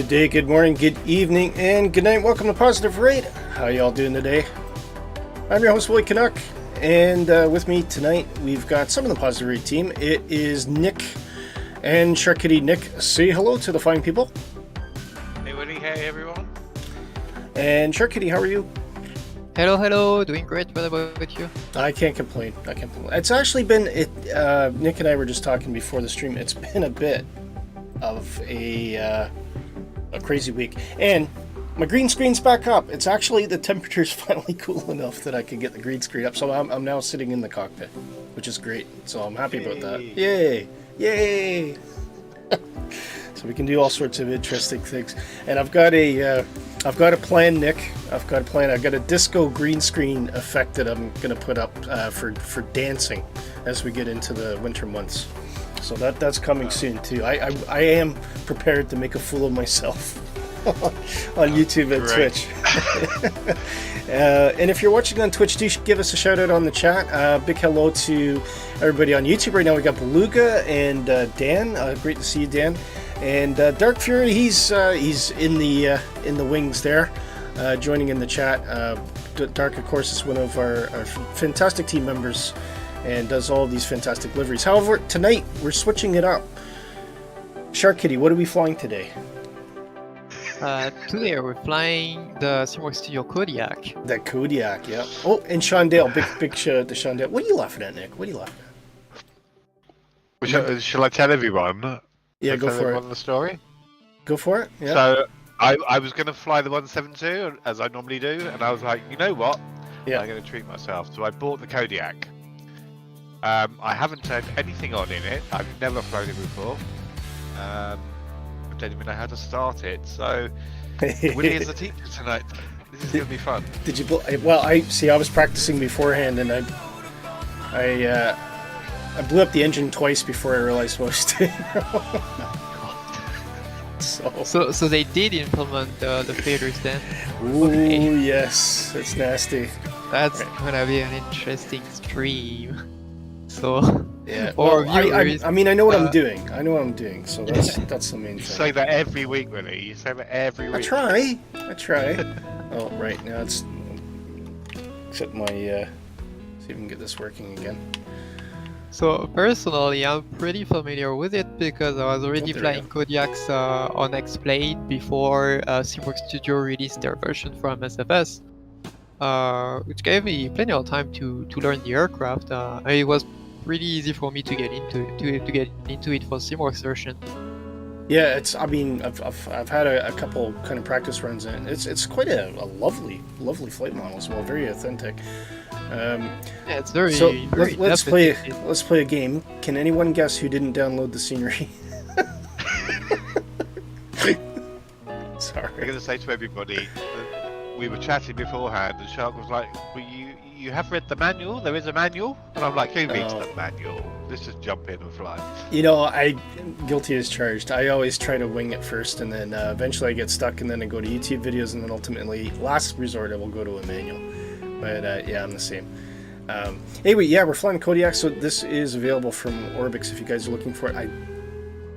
Good day, good morning, good evening, and good night. Welcome to Positive Raid. How y'all doing today? I'm your host, Willy Canuck, and with me tonight, we've got some of the Positive Raid team. It is Nick and Shark Kitty. Nick, say hello to the fine people. Hey, Willy. Hey, everyone. And Shark Kitty, how are you? Hello, hello. Doing great. What about you? I can't complain. It's actually been, Nick and I were just talking before the stream. It's been a bit of a crazy week. And my green screen's back up. It's actually, the temperature's finally cool enough that I can get the green screen up. So I'm now sitting in the cockpit, which is great. So I'm happy about that. Yay! Yay! So we can do all sorts of interesting things. And I've got a plan, Nick. I've got a disco green screen effect that I'm going to put up for dancing as we get into the winter months. So that's coming soon too. I am prepared to make a fool of myself on YouTube and Twitch. And if you're watching on Twitch, do give us a shout out on the chat. Big hello to everybody on YouTube right now. We got Beluga and Dan. Great to see you, Dan. And Dark Fury, he's in the wings there, joining in the chat. Dark, of course, is one of our fantastic team members and does all of these fantastic liveries. However, tonight we're switching it up. Shark Kitty, what are we flying today? Today we're flying the Simworks Studio Kodiak. The Kodiak, yeah. Oh, and Shondale, big shout out to Shondale. What are you laughing at, Nick? What are you laughing at? Shall I tell everyone? Yeah, go for it. The story. Go for it. Yeah. So I was going to fly the 172 as I normally do, and I was like, you know what? Yeah. I'm going to treat myself. So I bought the Kodiak. I haven't turned anything on in it. I've never flown it before. I don't even know how to start it. So Willy is the teacher tonight. This is going to be fun. Did you? Well, I was practicing beforehand, and I blew up the engine twice before I realized what I was doing wrong. So they did implement the failures then. Ooh, okay. Yes, it's nasty. That's gonna be an interesting stream. So yeah, or well, viewers, I mean, I know what I'm doing. So that's the main thing. You say that every week, Willy. You say that every week. I try. Oh, right now it's except my see if we can get this working again. So personally, I'm pretty familiar with it because I was already flying Kodiaks on X-Plane before Simworks Studio released their version for MSFS, which gave me plenty of time to learn the aircraft. It was pretty easy for me to get into it for Simworks version. Yeah, I mean, I've had a couple kind of practice runs, and it's quite a lovely flight model as well, very authentic. Yeah, it's very. So very let's play a game. Can anyone guess who didn't download the scenery? Sorry. I'm going to say to everybody, we were chatting beforehand, and Shark was like, well, you have read the manual? There is a manual? And I'm like, who reads the manual? Let's just jump in and fly. You know, I guilty as charged. I always try to wing it first, and then eventually I get stuck, and then I go to YouTube videos, and then ultimately, last resort, I will go to a manual. But yeah, I'm the same. Anyway, yeah, we're flying Kodiak, so this is available from Orbix if you guys are looking for it. I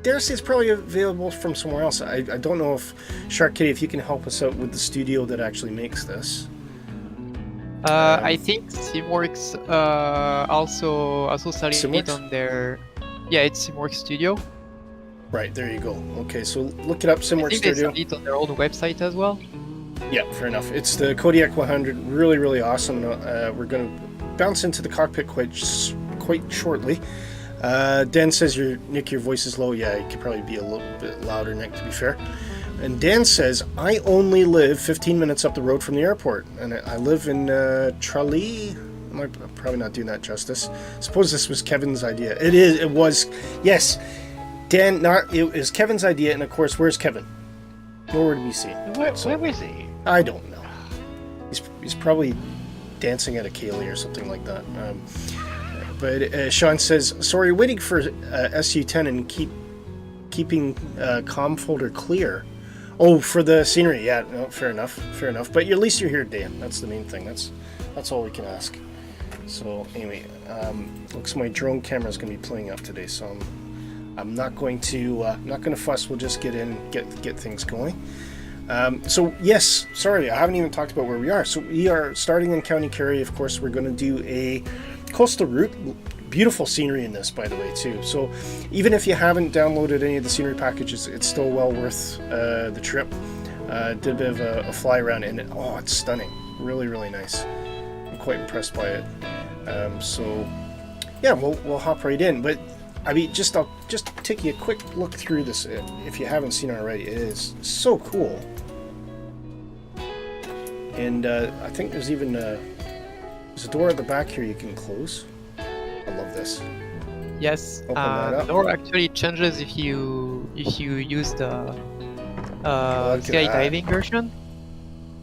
dare say it's probably available from somewhere else. I don't know if, Shark Kitty, if you can help us out with the studio that actually makes this. I think Simworks also selling it on their... Yeah, it's Simworks Studio. Right, there you go. Okay, so look it up, Simworks Studio. I think they sell it on their own website as well. Yeah, fair enough. It's the Kodiak 100, really awesome. We're going to bounce into the cockpit quite shortly. Dan says, Nick, your voice is low. Yeah, it could probably be a little bit louder, Nick, to be fair. And Dan says, I only live 15 minutes up the road from the airport, and I live in Tralee. I'm probably not doing that justice. Suppose this was Kevin's idea. It was. Yes, Dan. It was Kevin's idea, and of course, where's Kevin? Nowhere to be seen. Where is he? I don't know. He's probably dancing at a Kaylee or something like that. But Sean says, sorry, waiting for SU10 and keeping comm folder clear. Oh, for the scenery. Yeah, no, fair enough. But at least you're here, Dan. That's the main thing. That's all we can ask. So anyway, looks like my drone camera is going to be playing up today, so I'm not going to fuss. We'll just get in, get things going. So yes, sorry, I haven't even talked about where we are. So we are starting in County Kerry. Of course, we're going to do a coastal route. Beautiful scenery in this, by the way, too. So even if you haven't downloaded any of the scenery packages, it's still well worth the trip. Did a bit of a fly around, and it's stunning. Really, really nice. I'm quite impressed by it. So yeah, we'll hop right in. But I mean, I'll just take you a quick look through this if you haven't seen it already. It is so cool. And I think there's even there's a door at the back here you can close. I love this. Yes, Open that the up. door actually changes if you use the Look at skydiving version.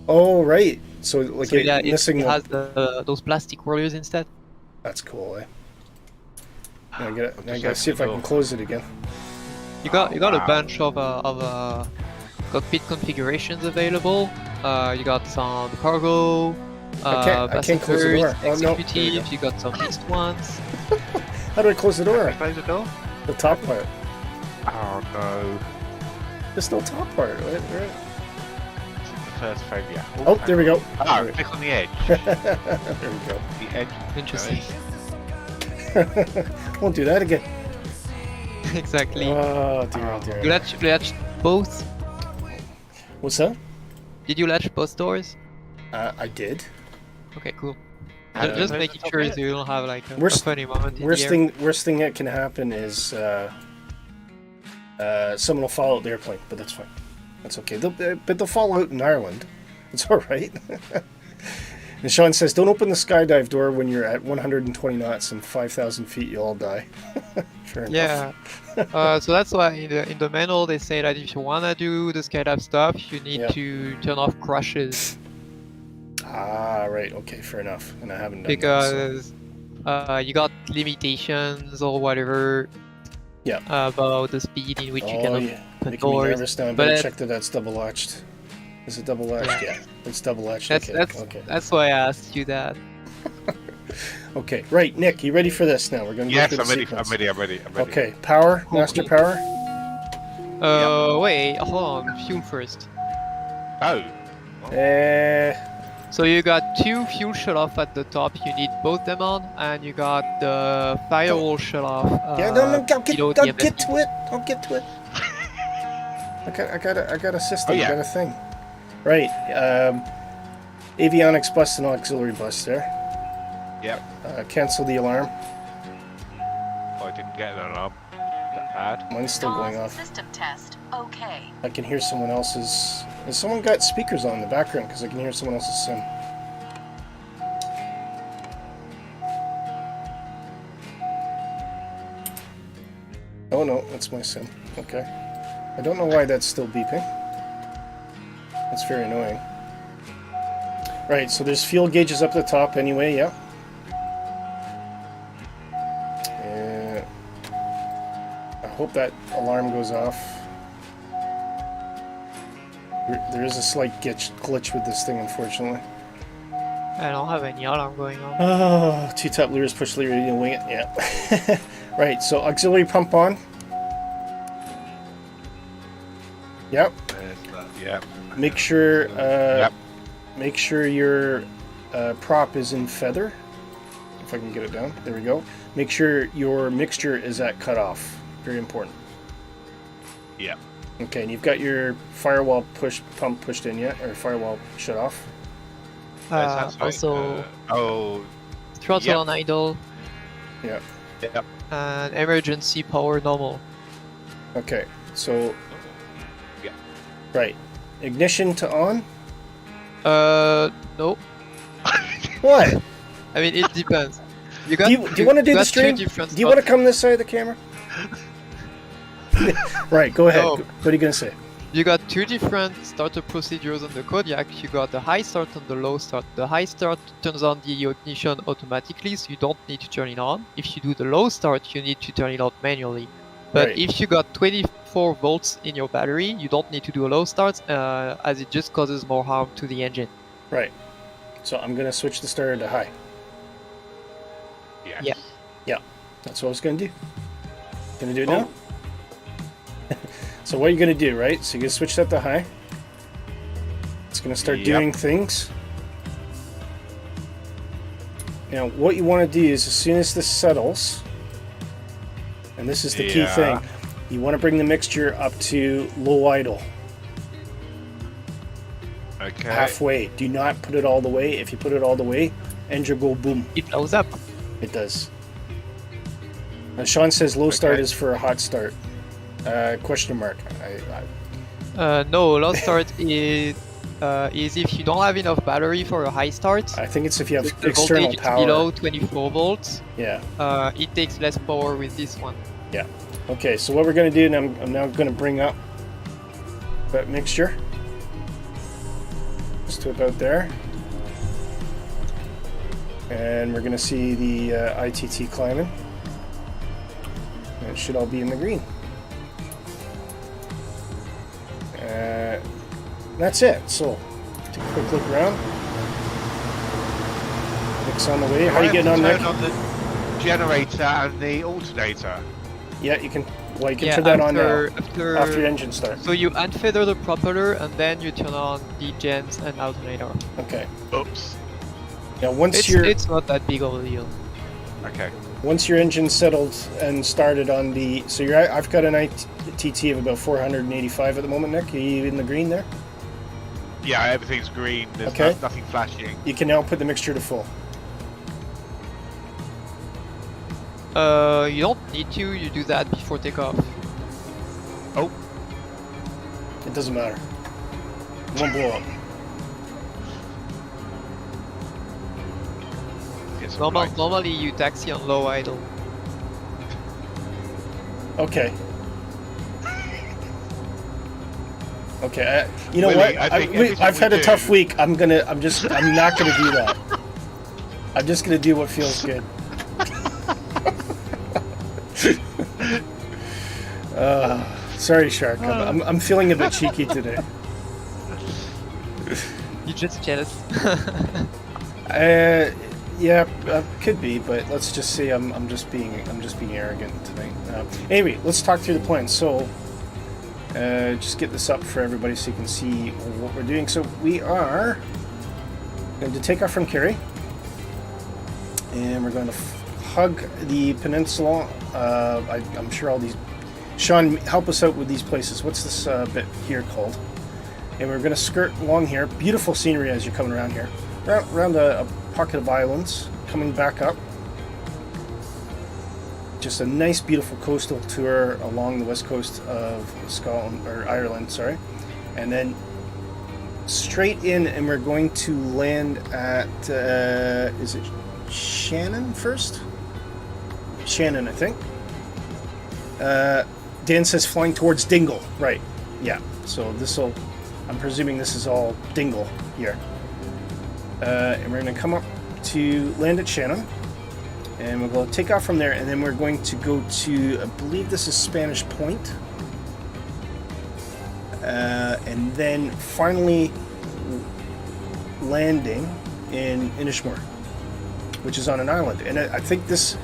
Oh right, so like So yeah, missing it has those plastic rollers instead. That's cool, eh? Now I gotta see if I can close it again. You got a bunch of cockpit configurations available. You got some cargo, I can't close the passengers, door. Oh, no. There we executive. go. You got some mixed ones. How do I close the door? Close the door. The top part. Oh no. There's no top part, right? This is the first failure. Oh, there we go. Oh, click on the edge. There we go. The edge. Interesting. Won't do that again. Exactly. Oh dear, oh dear. You latched both? What's that? Did you latch both doors? I did. Okay, cool. Uh, Just making sure so you don't have like a Worst- funny moment in Worst the air. thing that can happen is someone will fall out the airplane, but that's fine. That's okay. But they'll fall out in Ireland. It's all right. And Sean says, "Don't open the skydive door when you're at 120 knots and 5,000 feet. You'll all die." Fair enough. Yeah. So that's why in the manual they say that if you wanna do the skydive stuff, you need to turn off crashes Ah, right. Okay, fair enough. And I haven't done that, so- because you got limitations or whatever. Yeah. About the speed in which you Oh, can yeah. open Making me doors. nervous now. I But better check that that's double latched. Is it double latched? Yeah, it's double latched. Okay. That's why I asked you that. Okay, right, Nick, you ready for this now? We're going to Yes, go through I'm the ready. sequence. I'm ready. Okay, power, master power. Wait, hold on. Fuel first. Oh. So you got two fuel shut-off at the top. You need both them on, and you got the firewall shut-off. Yeah, no, below the I'll get MSFS. to it. I'll get to it. I got a system. Oh, yeah. I got a thing. Right, avionics bus and auxiliary bus there. Yep. Cancel the alarm. Oh, I didn't get an alarm. That bad. Mine's still going off. System test. Okay. I can hear someone else's. Has someone got speakers on in the background? Because I can hear someone else's sim. Oh no, that's my sim. Okay. I don't know why that's still beeping. That's very annoying. Right, so there's fuel gauges up at the top anyway, yeah. I hope that alarm goes off. There is a slight glitch with this thing, unfortunately. I don't have any alarm going on. Oh, two top levers, push lever, you wing it, yeah. Right, so auxiliary pump on. Yep. Yep. Make sure Yep. make sure your prop is in feather. If I can get it down. There we go. Make sure your mixture is at cutoff. Very important. Yep. Okay, and you've got your firewall pump pushed in yet, or firewall shut off. Sounds like, Also, oh. throttle yep. on idle Yeah. Yep. and emergency power normal. Okay, so Yeah. right, ignition to on. No. What? I mean, it depends. You got. Do you want to do you the got two stream? different Do you want to spots. come this side of the camera? Right, go ahead. No. What are you gonna say? You got two different startup procedures on the Kodiak. You got the high start and the low start. The high start turns on the ignition automatically, so you don't need to turn it on. If you do the low start, you need to turn it on manually. But Right. if you got 24 volts in your battery, you don't need to do a low start, as it just causes more harm to the engine. Right. So I'm gonna switch the starter to high. Yes. Yeah. That's what I was gonna do. Gonna do it Oh. now. So what you're going to do, right? So you're going to switch that to high. It's going to start Yep. doing things. Now, what you want to do is as soon as this settles, and this is the key Yeah. thing, you want to bring the mixture up to low idle, Okay. halfway. Do not put it all the way. If you put it all the way, engine go boom. It blows up. It does. Sean says low start Okay. is for a hot start. Question mark. No, low start is if you don't have enough battery for a high start. I think it's if you have The external voltage is power. below 24 volts. Yeah. It takes less power with this one. Yeah. Okay, so what we're going to do, and I'm now going to bring up that mixture. Just to about there. And we're going to see the ITT climbing. And it should all be in the green. That's it. So, take a quick look around. Mix on the way. How are you getting on, Nick? Turn on the generator and the alternator. Yeah, you can. Well, you can Yeah, turn that on now after after your engine starts. So you unfeather the propeller and then you turn on the gens and alternator. Okay. Oops. Now, once It's not that big of a deal. Okay. once your engine's settled and started on the, so I've got an ITT of about 485 at the moment, Nick. Are you in the green there? Yeah, everything's green. There's Okay. nothing flashing. You can now put the mixture to full. You don't need to. You do that before takeoff. Oh, It doesn't matter. It won't blow up. it's all right. Normally you taxi on low idle. Okay. Okay. You know Willy, what? I think everything I've had we a tough do- week. I'm not gonna do that. I'm just gonna do what feels good. Sorry, Shark. I'm feeling a bit cheeky today. You're just jealous. Yeah, could be, but let's just say I'm just being arrogant tonight. Anyway, let's talk through the plan. So, just get this up for everybody so you can see what we're doing. So we are going to take off from Kerry, and we're going to hug the peninsula. I'm sure all these. Sean, help us out with these places. What's this bit here called? And we're going to skirt along here. Beautiful scenery as you're coming around here. Around a pocket of islands, coming back up. Just a nice, beautiful coastal tour along the west coast of Scotland, or Ireland, sorry. And then straight in, and we're going to land at, is it Shannon first? Shannon, I think. Dan says flying towards Dingle. Right, yeah. So this'll, I'm presuming this is all Dingle here. And we're going to come up to land at Shannon, and we'll go take off from there, and then we're going to go to, I believe this is Spanish Point, and then finally landing in Inishmore, which is on an island. And I think this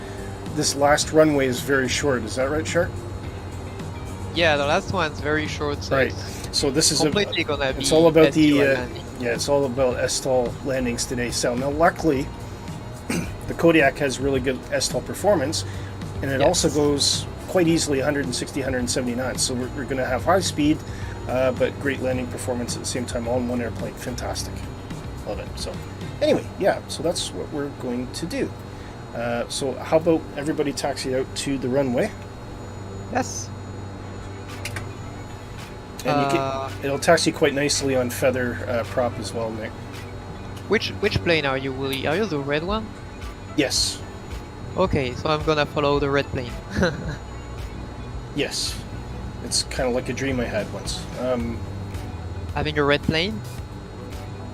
last runway is very short. Is that right, Shark? Yeah, the last one's very short, so Right. it's So this is completely gonna be it's all about the STL landing. yeah, it's all about STOL landings today. So now, luckily, the Kodiak has really good STOL performance, and it Yes. also goes quite easily 160, 170 knots. So we're going to have high speed, but great landing performance at the same time, all in one airplane. Fantastic, love it. So anyway, yeah, so that's what we're going to do. So how about everybody taxi out to the runway? Yes. And it'll taxi quite nicely on feather prop as well, Nick. Which plane are you, Willy? Are you the red one? Yes. Okay, so I'm gonna follow the red plane. Yes. It's kind of like a dream I had once. Having a red plane?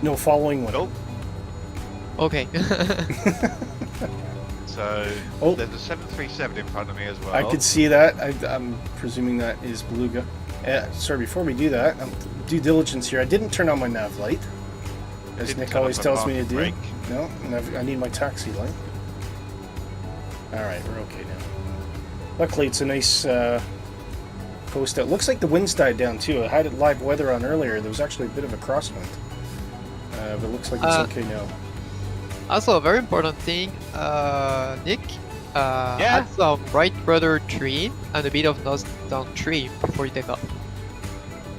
No, following one. Nope. Okay. So Oh. there's a 737 in front of me as well. I could see that. I'm presuming that is Beluga. Sorry, before we do that, due diligence here. I didn't turn on my nav light, as Didn't Nick turn on always my tells me to parking do. brake. No, and I need my taxi light. All right, we're okay now. Luckily, it's a nice coast out. Looks like the wind's died down too. I had it live weather on earlier. There was actually a bit of a crosswind. But it looks like it's okay now. Also, a very important thing, Nick, Yeah? add some right rudder trim and a bit of nose down trim before you take off.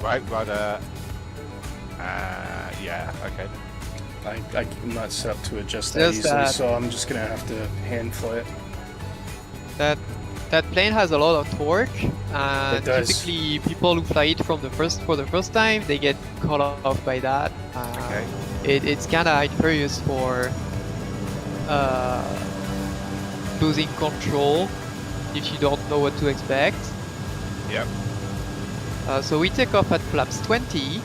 Right rudder. Yeah, okay. I'm not set up to adjust that Just easily, that- so I'm just gonna have to hand fly it. That plane has a lot of torque, and It does. typically people who fly it for the first time, they get caught off by that. Okay. It's kind of injurious for losing control if you don't know what to expect. Yep. So we take off at flaps 20.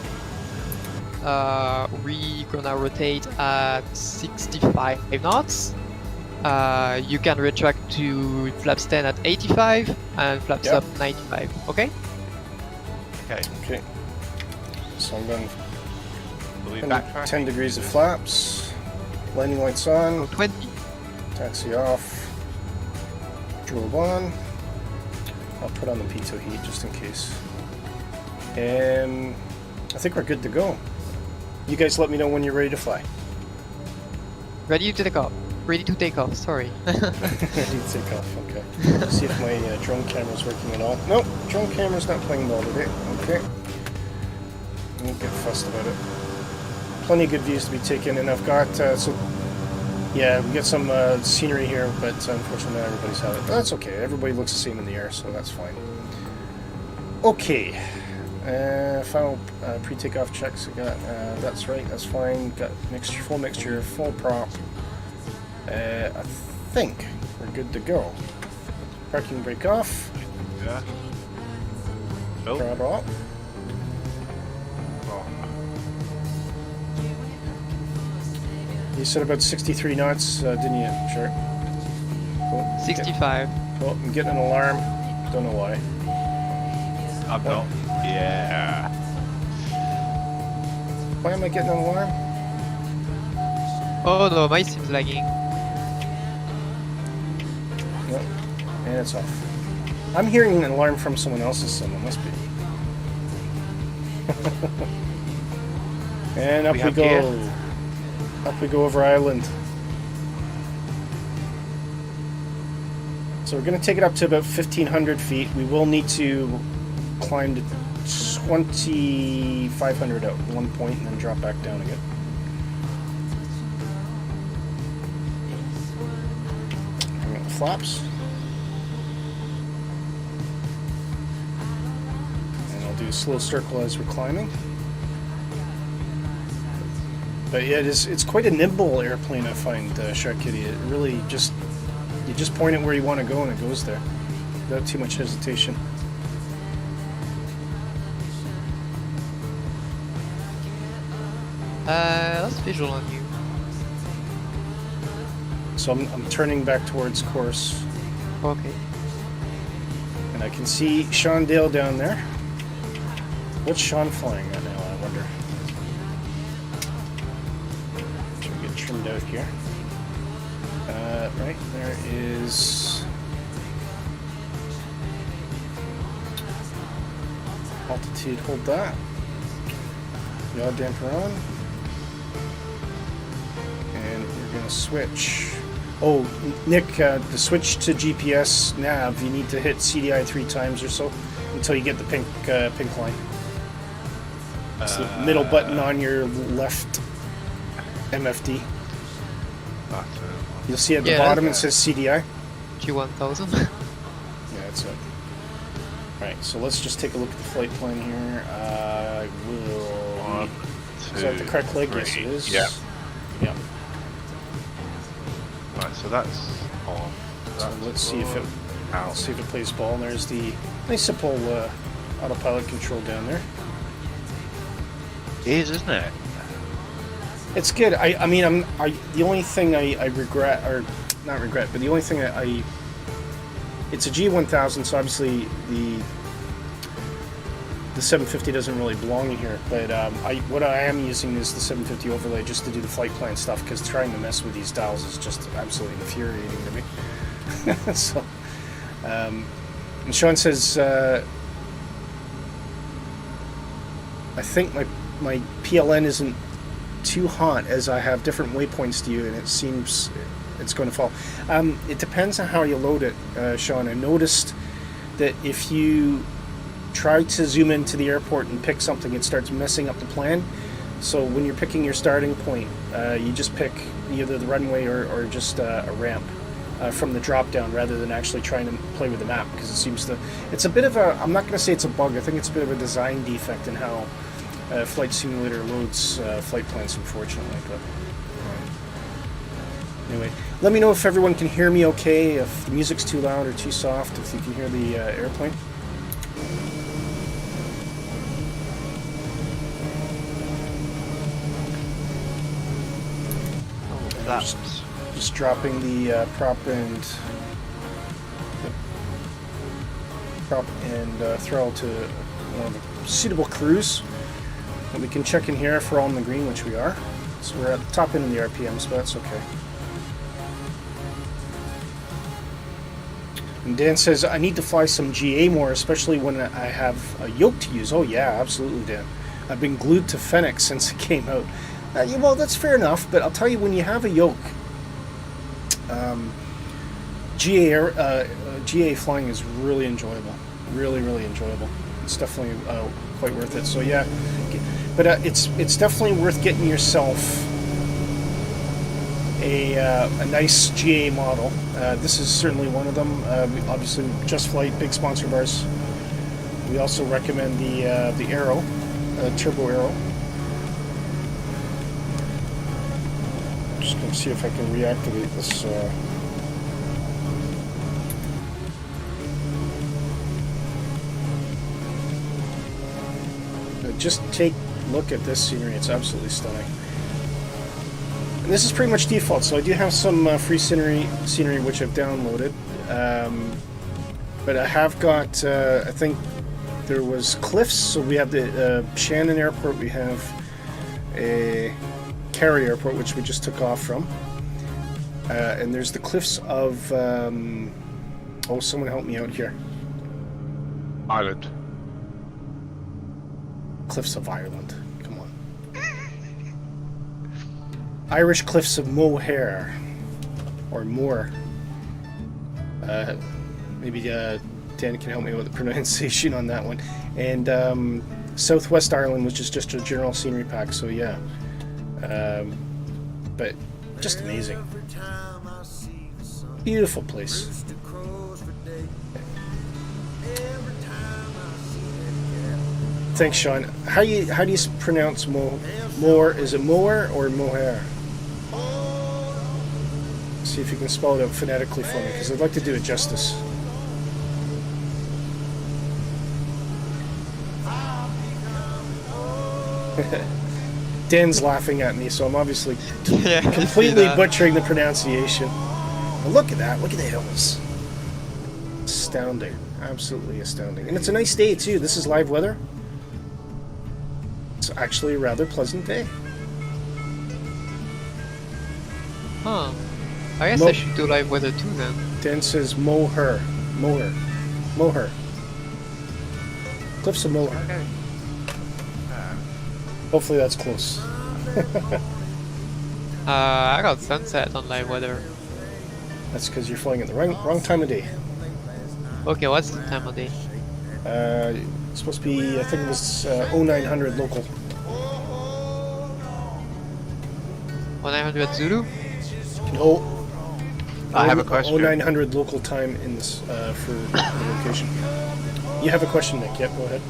We gonna rotate at 65 knots. You can retract to flaps 10 at 85 and flaps Yep. up 95. Okay? Okay. Okay. So I'm going Will we 10, backtrack? 10 degrees of flaps. Landing lights on. 20. Taxi off. Drobe on. I'll put on the pitot heat just in case. And I think we're good to go. You guys let me know when you're ready to fly. Ready to take off. Ready to take off, sorry. Ready to take off, okay. See if my drone camera's working at all. Nope, drone camera's not playing ball today. Okay. Won't get fussed about it. Plenty of good views to be taken, and I've got, yeah, we got some scenery here, but unfortunately not everybody's had it. But that's okay, everybody looks the same in the air, so that's fine. Okay. Final pre-takeoff checks. I got, that's right, that's fine. Got mixture, full prop. I think we're good to go. Parking brake off. Yeah. Oh. Throttle up. You said about 63 knots, didn't you, Shark? Oh, 65. Oh, I'm getting an alarm. Don't know why. I'm not. Yeah. Why am I getting an alarm? Oh no, my sim's lagging. No, and it's off. I'm hearing an alarm from someone else's sim. It must be. And up we have go. gear. Up we go over island. So we're going to take it up to about 1,500 feet. We will need to climb to 2,500 at one point and then drop back down again. Bring up the flaps. And I'll do a slow circle as we're climbing. But yeah, it's quite a nimble airplane, I find, Shark Kitty. It really you just point it where you want to go and it goes there, without too much hesitation. That's visual on you. So I'm turning back towards course, Okay. and I can see Sean Dale down there. What's Sean flying at now, I wonder? Should we get trimmed out here? Right, there is altitude, hold that. Yaw damper on. And we're going to switch. Oh, Nick, the switch to GPS nav, you need to hit CDI 3 times or so until you get the pink line. It's the middle button on your left MFD. You'll see at the Yeah, bottom it okay. says CDI. G1000. Yeah, that's it. Alright, so let's just take a look at the flight plan here. One, Is that the correct leg? Yes, three. it is. Yeah. Yeah. Right, so that's on. So That's let's see if it. out. Let's see if it plays ball. And there's the nice simple autopilot control down there. It is, isn't it? It's good. I mean, the only thing I regret, or not regret, but the only thing I it's a G1000, so obviously the 750 doesn't really belong here. But what I am using is the 750 overlay just to do the flight plan stuff, because trying to mess with these dials is just absolutely infuriating to me. So, and Sean says I think my PLN isn't too hot as I have different waypoints to you, and it seems it's going to fall. It depends on how you load it, Sean. I noticed that if you try to zoom into the airport and pick something, it starts messing up the plan. So when you're picking your starting point, you just pick either the runway or just a ramp from the drop down, rather than actually trying to play with the map, because it seems to, it's a bit of a, I'm not going to say it's a bug, I think it's a bit of a design defect in how Flight Simulator loads flight plans, unfortunately. But anyway, let me know if everyone can hear me okay, if the music's too loud or too soft, if you can hear the airplane. Just dropping the prop and throttle to more of a suitable cruise. And we can check in here if we're all in the green, which we are. So we're at the top end of the RPMs, but that's okay. And Dan says, I need to fly some GA more, especially when I have a yoke to use. Oh yeah, absolutely, Dan. I've been glued to Fennec since it came out. Yeah, well, that's fair enough, but I'll tell you, when you have a yoke, GA flying is really enjoyable. Really, really enjoyable. It's definitely quite worth it. So yeah, but it's definitely worth getting yourself a nice GA model. This is certainly one of them. Obviously, Just Flight, big sponsor of ours. We also recommend the Aero, Turbo Aero. Just going to see if I can reactivate this. Just take a look at this scenery. It's absolutely stunning. And this is pretty much default, so I do have some free scenery which I've downloaded. But I have got, I think there was cliffs, so we have the Shannon Airport, we have a Kerry Airport, which we just took off from. And there's the cliffs of, oh, someone help me out here. Ireland. Cliffs of Ireland. Come on. Irish Cliffs of Moher. Or Moore. Maybe Dan can help me with the pronunciation on that one. And Southwest Ireland, which is just a general scenery pack, so yeah. But just amazing. Beautiful place. Thanks, Sean. How do you pronounce Moore? Is it Moore or Moher? See if you can spell it out phonetically for me, because I'd like to do it justice. Dan's laughing at me, so I'm obviously completely butchering the pronunciation. But look at that! Look at the hills. Astounding, absolutely astounding. And it's a nice day too. This is live weather. It's actually a rather pleasant day. Huh. I guess I should do live weather too then. Dan says Moher. Cliffs of Moher. Okay. Hopefully that's close. I got sunset on live weather. That's because you're flying at the wrong time of day. Okay, what's the time of day? It's supposed to be, I think it was 0900 local. 1900 Zulu? No. I have a question. 0900 local time in this for the location. You have a question, Nick? Yep, go ahead.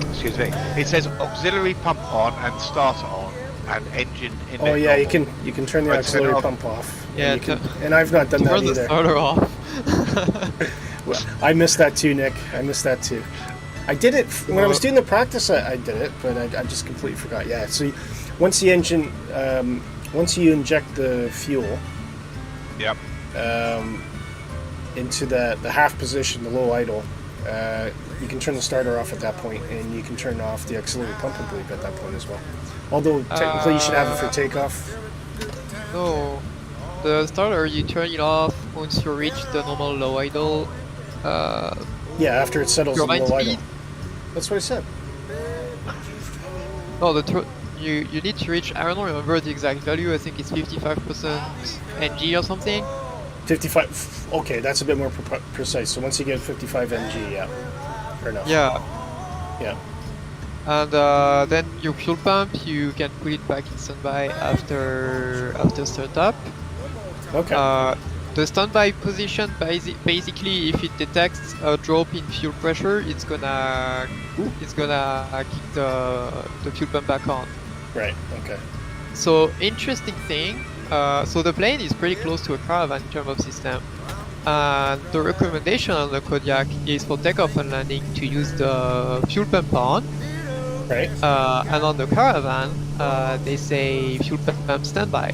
Excuse me. It says auxiliary pump on and starter on and engine in. Oh yeah, you can turn the auxiliary pump off. Yeah, and I've not done that turn the either. starter off. Well, I missed that too, Nick. I missed that too. I did it when I was doing the practice. I did it, but I just completely forgot. Yeah. So once the engine, once you inject the fuel. Yep. Into the half position, the low idle. You can turn the starter off at that point, and you can turn off the auxiliary pump, I believe, at that point as well. Although technically you should have it for takeoff. No, the starter you turn it off once you reach the normal low idle. Yeah, after it settles in low idle. That's what I said. No, you need to reach. I don't remember the exact value. I think it's 55% NG or something. 55. Okay, that's a bit more precise. So once you get 55 NG, yeah, fair enough. Yeah. Yeah. And then your fuel pump, you can put it back in standby after startup. Okay. The standby position, basically, if it detects a drop in fuel pressure, it's gonna kick the fuel pump back on. Right. Okay. So interesting thing. So the plane is pretty close to a caravan in terms of system. And the recommendation on the Kodiak is for takeoff and landing to use the fuel pump on. Right. And on the caravan, they say fuel pump standby.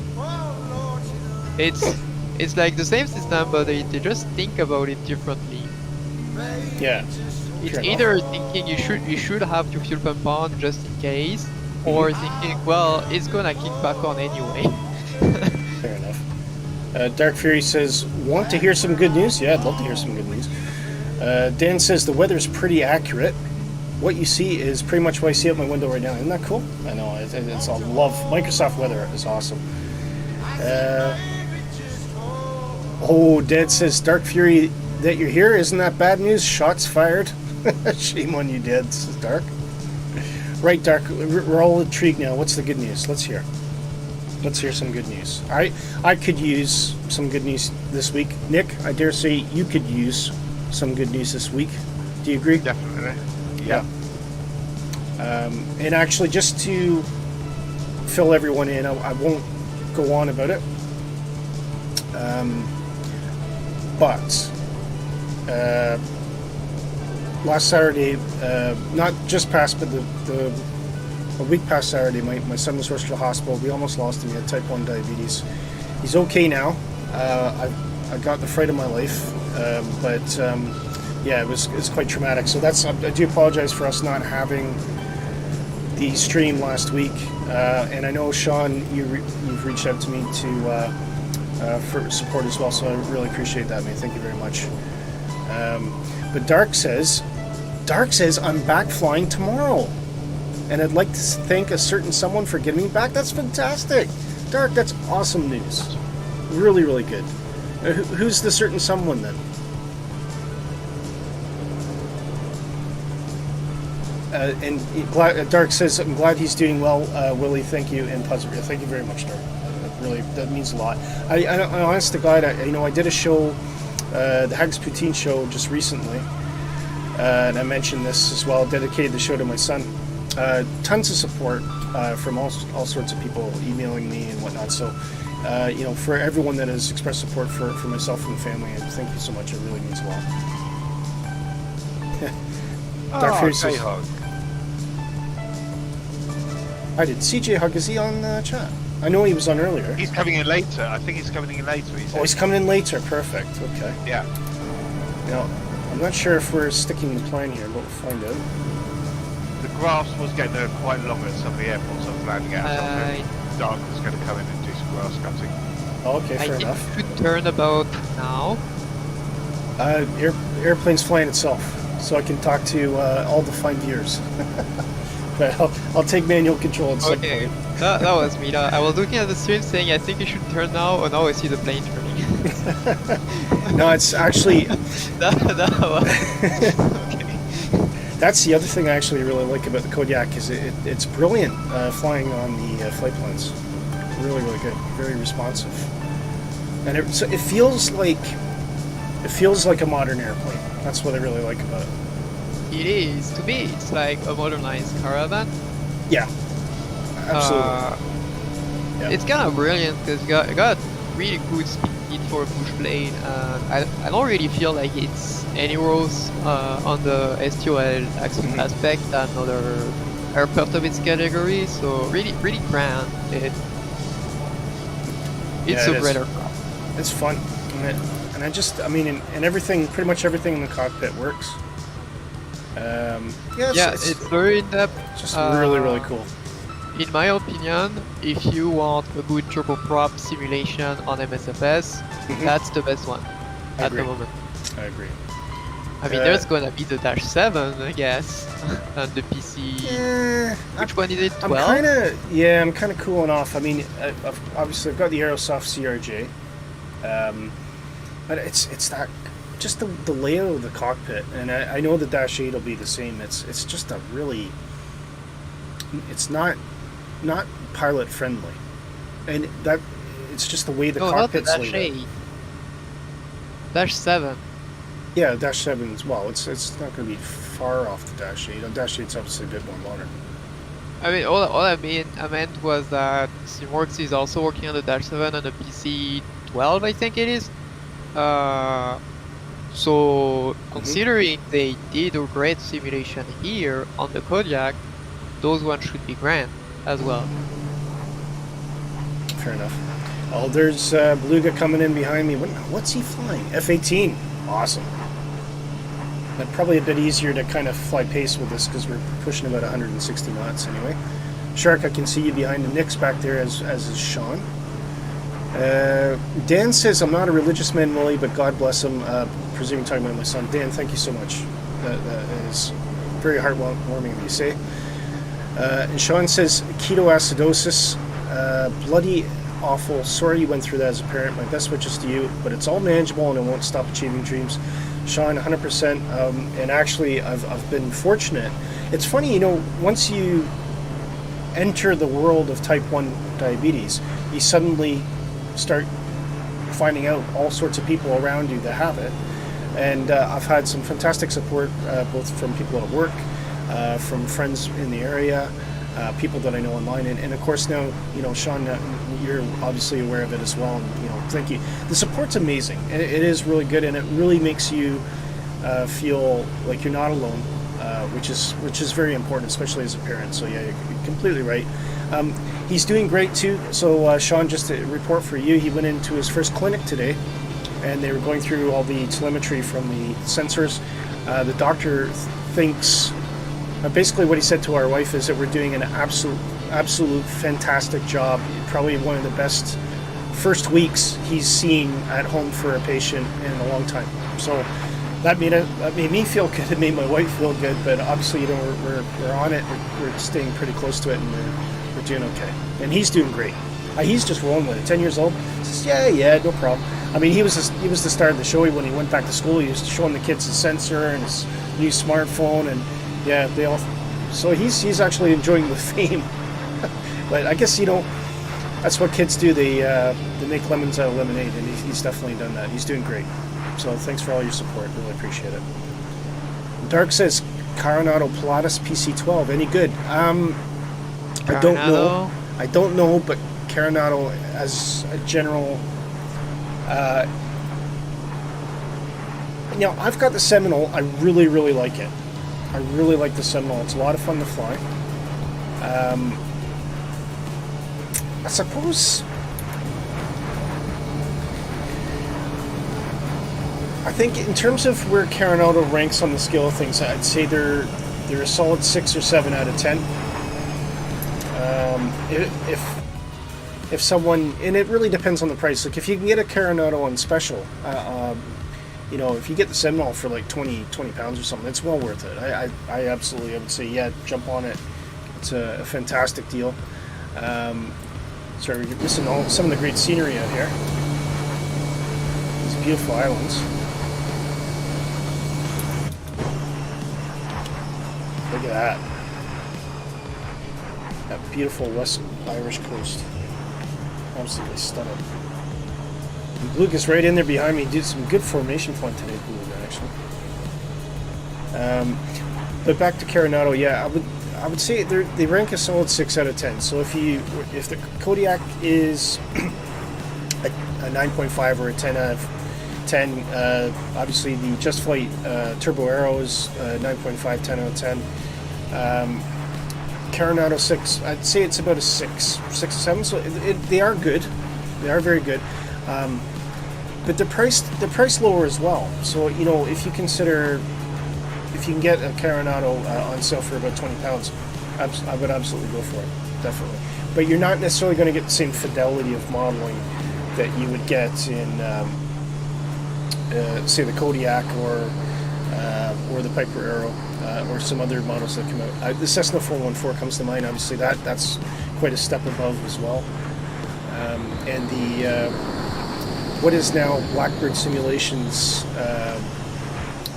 It's like the same system, but they just think about it differently. Yeah. It's Fair either thinking you should have your fuel pump on just in case, or thinking, well, it's gonna kick back on anyway. Fair enough. Dark Fury says, want to hear some good news? Yeah, I'd love to hear some good news. Dan says, the weather's pretty accurate. What you see is pretty much what I see out my window right now. Isn't that cool? I know, it's all love. Microsoft weather is awesome. Dead says, Dark Fury, that you're here, isn't that bad news? Shots fired. Shame on you, Dead, says Dark. Right, Dark, we're all intrigued now. What's the good news? Let's hear. Let's hear some good news. I could use some good news this week. Nick, I dare say you could use some good news this week. Do you agree? Definitely. Yeah. And actually, just to fill everyone in, I won't go on about it. But last Saturday, not just past, but a week past Saturday, my son was rushed to the hospital. We almost lost him. He had type 1 diabetes. He's okay now. I got the fright of my life, but yeah, it was quite traumatic. So I do apologize for us not having the stream last week. And I know, Sean, you've reached out to me for support as well, so I really appreciate that, man. Thank you very much. But Dark says I'm back flying tomorrow, and I'd like to thank a certain someone for getting me back. That's fantastic, Dark. That's awesome news. Really, really good. Who's the certain someone then? And Dark says, I'm glad he's doing well, Willy. Thank you, and positive. Thank you very much, Dark. That means a lot. I honest to God, I did a show, the Haggis Poutine show, just recently, and I mentioned this as well. Dedicated the show to my son. Tons of support from all sorts of people emailing me and whatnot. So, for everyone that has expressed support for myself and the family, and thank you so much. It really means a lot. Dark Fury says, Hug. I did. CJ Hug, is he on chat? I know he was on earlier. He's coming in later. I think he's coming in later. He said. Oh, he's coming in later. Perfect. Okay. Yeah. I'm not sure if we're sticking the plan here, but we'll find out. The grass was getting quite long at some of the airports I was landing at. So Dark was going to come in and do some grass cutting. Oh, okay, fair enough. I think we should turn about now. Airplane's flying itself, so I can talk to all the fine viewers. But I'll take manual control at some point. That was me. I was looking at the stream saying I think you should turn now, and now I see the plane turning. No, it's actually... that was... Okay. That's the other thing I actually really like about the Kodiak, is it's brilliant flying on the flight plans. Really, really good. Very responsive. And it feels like a modern airplane. That's what I really like about it. It is. To me, it's like a modernized caravan. Yeah. Absolutely. Yeah. It's kind of brilliant because it got really good speed for a push plane. I don't really feel like it's anywhere else on the STOL aspect than other aircraft of its category. So really, really grand. It's a great aircraft. It's fun, and and everything, pretty much everything in the cockpit works. It's very in-depth. Just really, really cool. In my opinion, if you want a good turboprop simulation on MSFS, that's the best one at the moment. I agree. I mean, there's gonna be the Dash 7, I guess, on the PC. Which one is it? 12? I'm kind of cooling off. I mean, obviously I've got the Aerosoft CRJ, but it's that just the layout of the cockpit, and I know the Dash 8 will be the same. It's just a really, it's not pilot friendly, and that it's just the way the cockpit's not the Dash laid 8. Dash 7. Yeah, Dash 7 as well. It's not going to be far off the Dash 8. Dash 8's obviously a bit more modern. I mean, all I meant was that Simworks is also working on the Dash 7 on the PC 12, I think it is. So considering they did a great simulation here on the Kodiak, those ones should be grand as well. Fair enough. Oh, there's Beluga coming in behind me. What's he flying? F-18. Awesome. But probably a bit easier to kind of fly pace with this because we're pushing about 160 knots anyway. Shark, I can see you behind the Nix back there, as is Sean. Dan says, I'm not a religious man, Willy, but God bless him. Presuming talking about my son. Dan, thank you so much. That is very heartwarming of you say. And Sean says, ketoacidosis, bloody awful. Sorry you went through that as a parent. My best wishes to you, but it's all manageable and it won't stop achieving dreams. Sean, 100%. And actually, I've been fortunate. It's funny, once you enter the world of type 1 diabetes, you suddenly start finding out all sorts of people around you that have it. And I've had some fantastic support, both from people at work, from friends in the area, people that I know online, and of course now, Sean, you're obviously aware of it as well. And, thank you. The support's amazing. It is really good, and it really makes you feel like you're not alone, which is very important, especially as a parent. So yeah, you're completely right. He's doing great too. So Sean, just a report for you. He went into his first clinic today, and they were going through all the telemetry from the sensors. The doctor thinks. Basically what he said to our wife is that we're doing an absolute fantastic job. Probably one of the best first weeks he's seen at home for a patient in a long time. So that made me feel good. It made my wife feel good. But obviously, we're on it. We're staying pretty close to it, and we're doing okay. And he's doing great. He's just rolling with it. 10 years old. Says, yeah, no problem. I mean, he was the star of the show. When he went back to school, he was showing the kids his sensor and his new smartphone, and yeah, they all. So he's actually enjoying the fame. But I guess that's what kids do. They make lemons out of lemonade, and he's definitely done that. He's doing great. So thanks for all your support. Really appreciate it. Dark says Coronado Pilatus PC12 any good? I don't know, but Coronado as a general. I've got the Seminole. I really, really like it. I really like the Seminole. It's a lot of fun to fly. I suppose I think in terms of where Coronado ranks on the scale of things, I'd say they're a solid 6 or 7 out of 10. If someone, and it really depends on the price. Like if you can get a Coronado on special, if you get the Seminole for like 20 pounds or something, it's well worth it. I absolutely, I would say, yeah, jump on it. It's a fantastic deal. Sorry, we're missing some of the great scenery out here. These beautiful islands. Look at that. That beautiful West Irish coast. Absolutely stunning. And Beluga's right in there behind me. Did some good formation flying today, Beluga, actually. But back to Coronado, yeah, I would say they rank a solid 6 out of 10. So if the Kodiak is a 9.5 or a 10 out of 10, obviously the Just Flight Turbo Arrow is 9.5, 10 out of 10. Coronado 6, I'd say it's about a 6 or 7. So they are good. They are very good. But they're priced lower as well. So if you consider, if you can get a Coronado on sale for about 20 pounds, I would absolutely go for it, definitely. But you're not necessarily going to get the same fidelity of modeling that you would get in, say, the Kodiak or or the Piper Arrow, or some other models that come out. The Cessna 414 comes to mind. Obviously, that's quite a step above as well. And the what is now Blackbird Simulations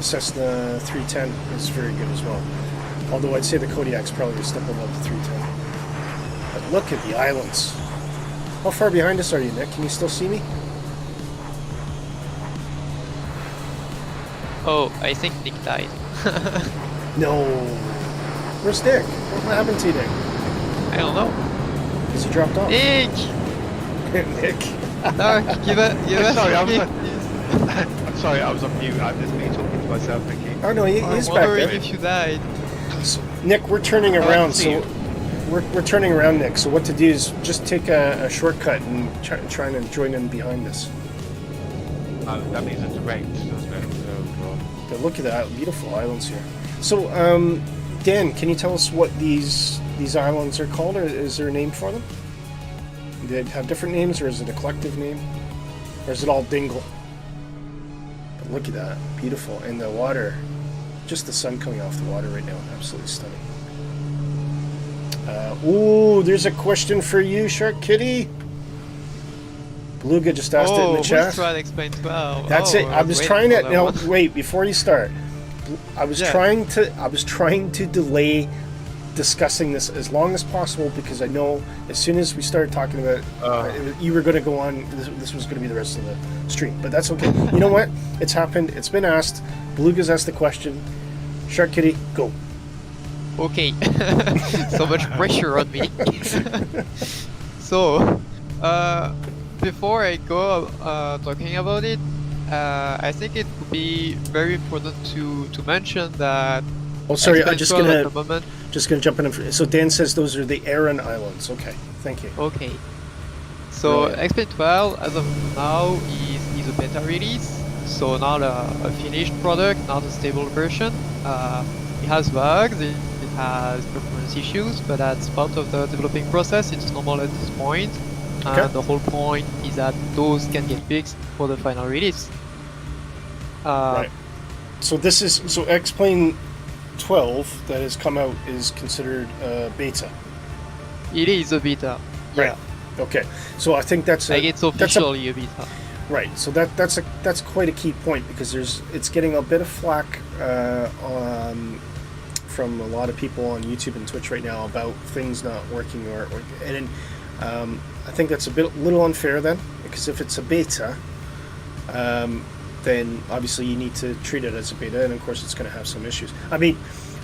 Cessna 310 is very good as well. Although I'd say the Kodiak's probably a step above the 310. But look at the islands. How far behind us are you, Nick? Can you still see me? Oh, I think Nick died. No. Where's Nick? What happened to you, Nick? I don't know. Has he dropped off? Nick! Nick. No, give us Sorry, a I'm Nick, sorry. please. I'm sorry, I was on mute. I'm just me talking to myself, thinking. Oh no, he's I'm back wondering there. if you died. So, Nick, we're turning Oh, I around, see so we're turning around, Nick. So what to do is just take a shortcut and try and join in behind us. That means a direct, doesn't it? Oh, But look at that beautiful islands here. So, Dan, can you tell us what these islands are called, or is there a name for them? Do they have different names, or is it a collective name, or is it all Dingle? But look at that, beautiful, and the water, just the sun coming off the water right now, absolutely stunning. Ooh, there's a question for you, Shark Kitty. Beluga just asked it in the chat. Who's trying to explain 12? That's it. I was trying to. No, One. wait. Before you start, I was Yeah. trying to delay discussing this as long as possible because I know as soon as we started talking about it, you were going to go on. This was going to be the rest of the stream, but that's okay. You know what? It's happened. It's been asked. Beluga's asked the question. Shark Kitty, go. Okay. So much pressure on me. So, before I go talking about it, I think it would be very important to mention that. Oh, sorry. I'm Expense just 12 gonna at the moment. jump in. So Dan says those are the Aran Islands. Okay, thank you. Okay. So Brilliant. XP12 as of now is a beta release, so not a finished product, not a stable version. It has bugs, it has performance issues, but that's part of the developing process. It's normal at this point. Okay. And the whole point is that those can get fixed for the final release. Right. So this is X-Plane 12 that has come out is considered beta. It is a beta. Right. Yeah. Okay. So I think that's Like it's officially a beta. right. So that's quite a key point because it's getting a bit of flack from a lot of people on YouTube and Twitch right now about things not working and I think that's a little unfair then because if it's a beta, then obviously you need to treat it as a beta, and of course it's going to have some issues. I mean,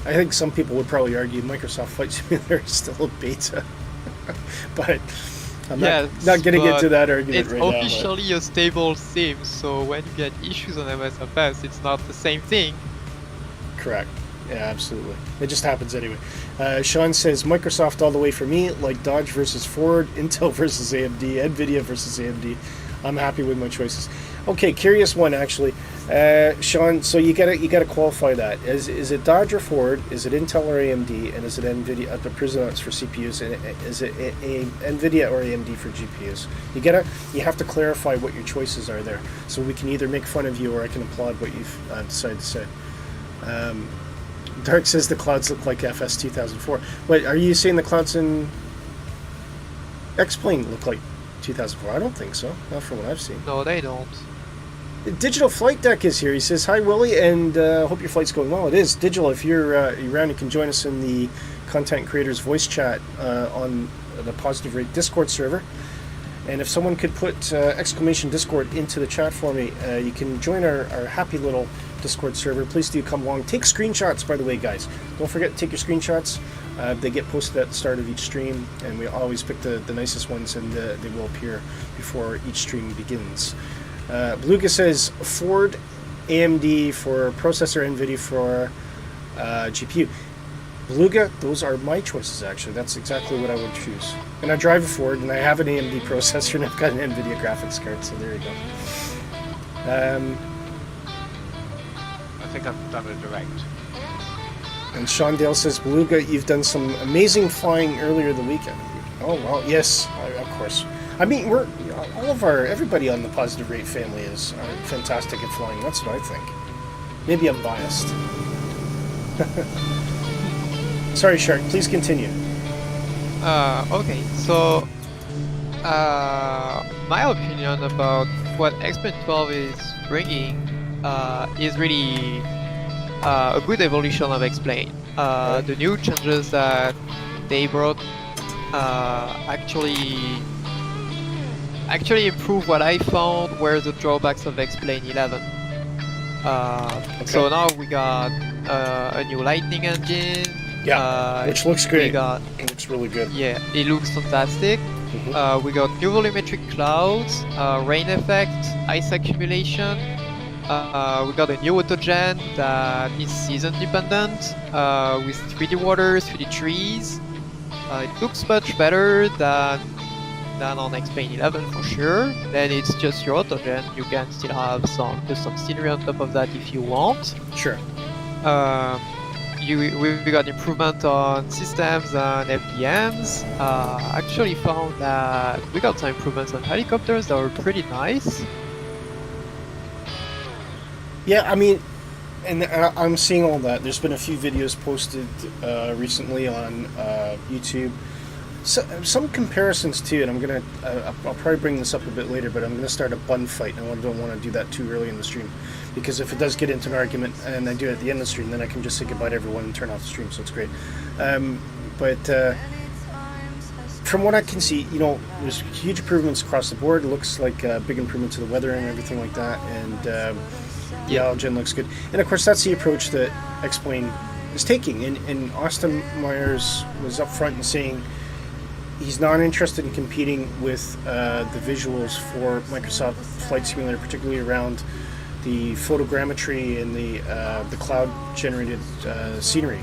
I think some people would probably argue Microsoft Flight Simulator is still a beta, but I'm not getting into that argument right now. It's officially a stable sim, so when you get issues on MSFS, it's not the same thing. Correct. Yeah, absolutely. It just happens anyway. Sean says Microsoft all the way for me, like Dodge versus Ford, Intel versus AMD, Nvidia versus AMD. I'm happy with my choices. Okay, curious one actually, Sean. So you gotta qualify that. Is it Dodge or Ford? Is it Intel or AMD? And is it Nvidia? The Prisonauts for CPUs. And is it Nvidia or AMD for GPUs? You have to clarify what your choices are there, so we can either make fun of you or I can applaud what you've decided to say. Dark says the clouds look like FS 2004. Wait, are you saying the clouds in X-Plane look like 2004? I don't think so. Not from what I've seen. No, they don't. Digital Flight Deck is here. He says, hi, Willy, and hope your flight's going well. It is. Digital, if you're around, you can join us in the Content Creators voice chat on the Positive Rate Discord server. And if someone could put exclamation Discord into the chat for me, you can join our happy little Discord server. Please do come along. Take screenshots, by the way, guys. Don't forget to take your screenshots. They get posted at the start of each stream, and we always pick the nicest ones, and they will appear before each stream begins. Beluga says Ford, AMD for processor, Nvidia for GPU. Beluga, those are my choices, actually. That's exactly what I would choose. And I drive a Ford, and I have an AMD processor, and I've got an Nvidia graphics card, so there you go. I think I've done a direct. And Sean Dale says, Beluga, you've done some amazing flying earlier the weekend. Oh, well, yes, of course. I mean, everybody on the Positive Rate family are fantastic at flying. That's what I think. Maybe I'm biased. Sorry, Shark. Please continue. Okay, so my opinion about what Explain 12 is bringing is really a good evolution of Explain. The new changes that they brought actually improve what I found were the drawbacks of Explain 11. So now we got a new lightning engine. Yeah, which looks great. It looks really good. Yeah, it looks fantastic. We got new volumetric clouds, rain effect, ice accumulation. We got a new autogen that is season dependent with 3D water, 3D trees. It looks much better than on Explain 11 for sure. Then it's just your autogen. You can still have some scenery on top of that if you want. Sure. We got improvement on systems and FDMs. Actually found that we got some improvements on helicopters that were pretty nice. Yeah, I mean, and I'm seeing all that. There's been a few videos posted recently on YouTube. So, some comparisons too, and I'll probably bring this up a bit later, but I'm gonna start a bun fight, and I don't want to do that too early in the stream, because if it does get into an argument and I do it at the end of the stream, then I can just say goodbye to everyone and turn off the stream, so it's great. But from what I can see, there's huge improvements across the board. It looks like a big improvement to the weather and everything like that, and the algae looks good. And of course, that's the approach that Explain is taking, and Austin Myers was up front and saying he's not interested in competing with the visuals for Microsoft Flight Simulator, particularly around the photogrammetry and the cloud-generated scenery.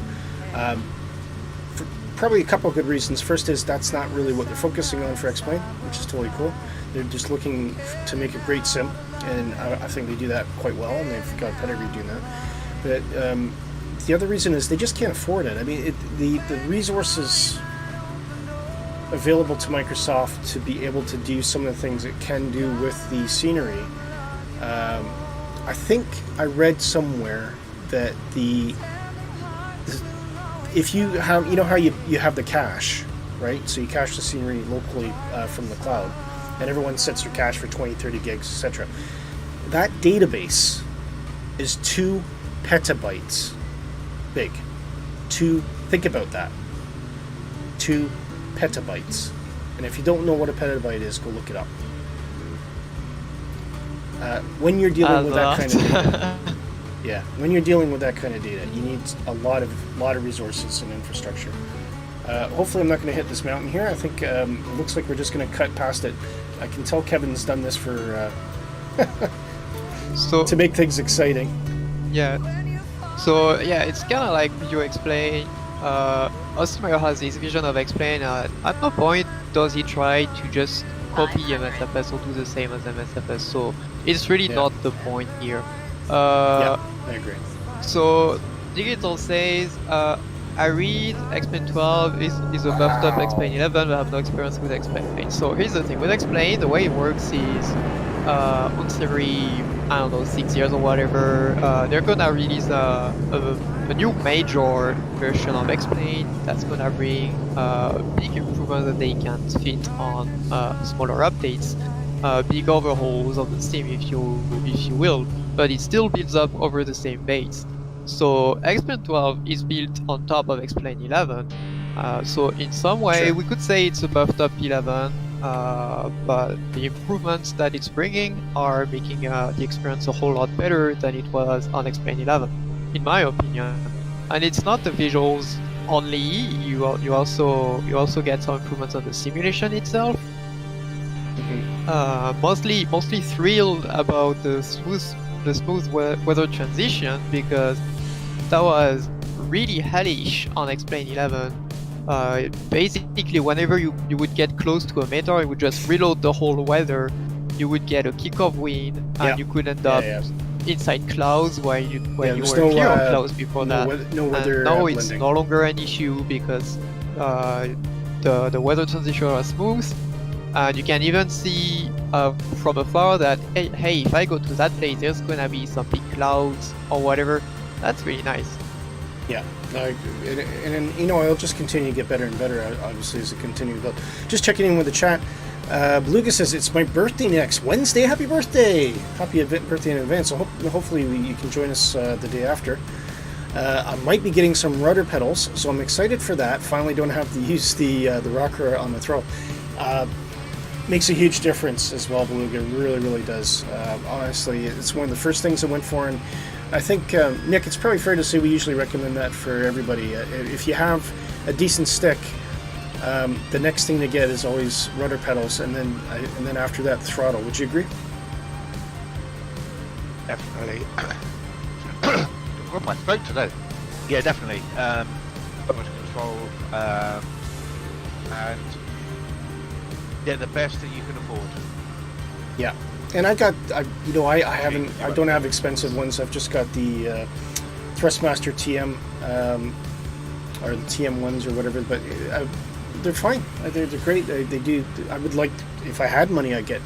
For probably a couple of good reasons. First is that's not really what they're focusing on for Explain, which is totally cool. They're just looking to make a great sim, and I think they do that quite well, and they've got pedigree doing that. But the other reason is they just can't afford it. I mean, the resources available to Microsoft to be able to do some of the things it can do with the scenery. I think I read somewhere that if you have, how you have the cache, right? So you cache the scenery locally from the cloud, and everyone sets their cache for 20, 30 gigs, etc. That database is 2 petabytes big. Think about that. 2 petabytes. And if you don't know what a petabyte is, go look it up. When you're dealing with that kind of data, when you're dealing with that kind of data, you need a lot of resources and infrastructure. Hopefully, I'm not going to hit this mountain here. I think it looks like we're just going to cut past it. I can tell Kevin's done this for to make things exciting. Yeah. So it's kind of like you explained. Austin Meyer has this vision of Explain. At no point does he try to just copy MSFS or do the same as MSFS. So it's really not the point here. I agree. So Digital says, I read Explain 12 is a buffed up Explain 11, but I have no experience with Explain. So here's the thing with Explain, the way it works is once every 6 years or whatever, they're gonna release a new major version of Explain that's gonna bring big improvements that they can't fit on smaller updates, big overhauls of the sim if you will, but it still builds up over the same base. So Explain 12 is built on top of Explain 11. So in some way we could say it's a buffed up 11. But the improvements that it's bringing are making the experience a whole lot better than it was on Explain 11, in my opinion. And it's not the visuals only. You also get some improvements on the simulation itself. Mostly thrilled about the smooth weather transition, because that was really hellish on Explain 11. Basically, whenever you would get close to a meteor, it would just reload the whole weather. You would get a kick-off wind, and you could end up inside clouds where you were clear of clouds before that. And now it's no longer an issue because the weather transition was smooth. And you can even see from afar that, hey, if I go to that place, there's gonna be some big clouds or whatever. That's really nice. Yeah, and you know, it'll just continue to get better and better, obviously, as it continues. But just checking in with the chat, Beluga says, it's my birthday next Wednesday. Happy birthday! Happy birthday in advance. So hopefully you can join us the day after. I might be getting some rudder pedals, so I'm excited for that. Finally don't have to use the rocker on the throw. Makes a huge difference as well, Beluga. It really, really does. Honestly, it's one of the first things I went for, and I think, Nick, it's probably fair to say we usually recommend that for everybody. If you have a decent stick, the next thing to get is always rudder pedals, and then after that, throttle. Would you agree? Definitely. Got my throat today. Yeah, definitely. So much control, and yeah, the best that you can afford. Yeah, and I don't have expensive ones. I've just got the Thrustmaster TM or the TM ones or whatever. But they're fine. They're great. They do. I would like, if I had money, I'd get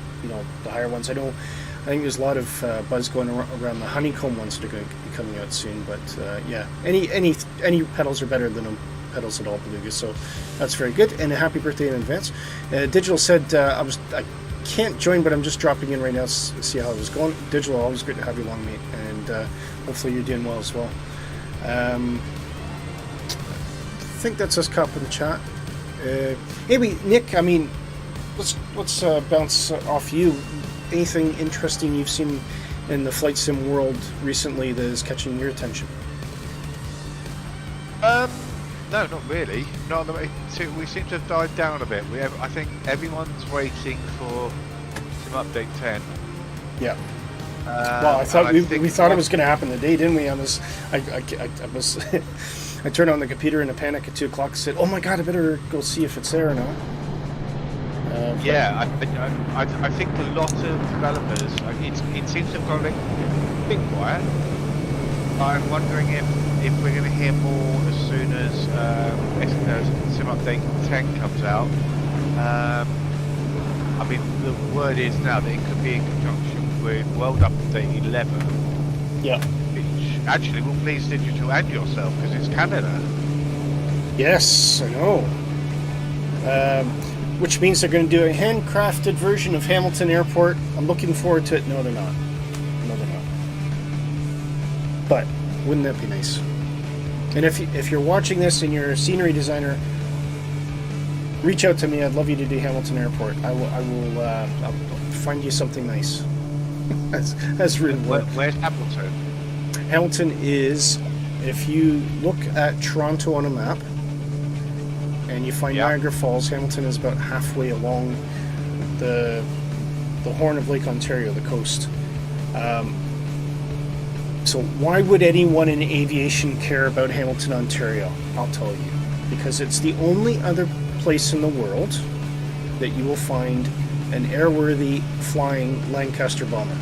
the higher ones. I think there's a lot of buzz going around the honeycomb ones that are going to be coming out soon. But yeah, any pedals are better than pedals at all, Beluga. So that's very good. And a happy birthday in advance. Digital said I can't join, but I'm just dropping in right now to see how it was going. Digital, always great to have you along, mate. And hopefully you're doing well as well. I think that's us caught up in the chat. Maybe Nick, I mean, let's bounce off you. Anything interesting you've seen in the flight sim world recently that is catching your attention? No, not really. Not the way. We seem to have died down a bit. I think everyone's waiting for some update 10. Yeah. Well, I thought we thought it was going to happen today, didn't we? I turned on the computer in a panic at 2 o'clock and said, "Oh my God, I better go see if it's there or not." Yeah, I think a lot of developers, it seems to have gone a bit quiet. I'm wondering if we're going to hear more as soon as Sim Update 10 comes out. I mean, the word is now that it could be in conjunction with World Update 11. Yeah. Which actually will please Digital and yourself because it's Canada. Yes, I know. Which means they're going to do a handcrafted version of Hamilton Airport. I'm looking forward to it. No, they're not. No, they're not. But wouldn't that be nice? And if you're watching this and you're a scenery designer, reach out to me. I'd love you to do Hamilton Airport. I'll find you something nice. That's really Where's Hamilton? Hamilton is, if you look at Toronto on a map and you find Niagara Falls, Hamilton is about halfway along the horn of Lake Ontario, the coast. So why would anyone in aviation care about Hamilton, Ontario? I'll tell you. Because it's the only other place in the world that you will find an airworthy flying Lancaster bomber.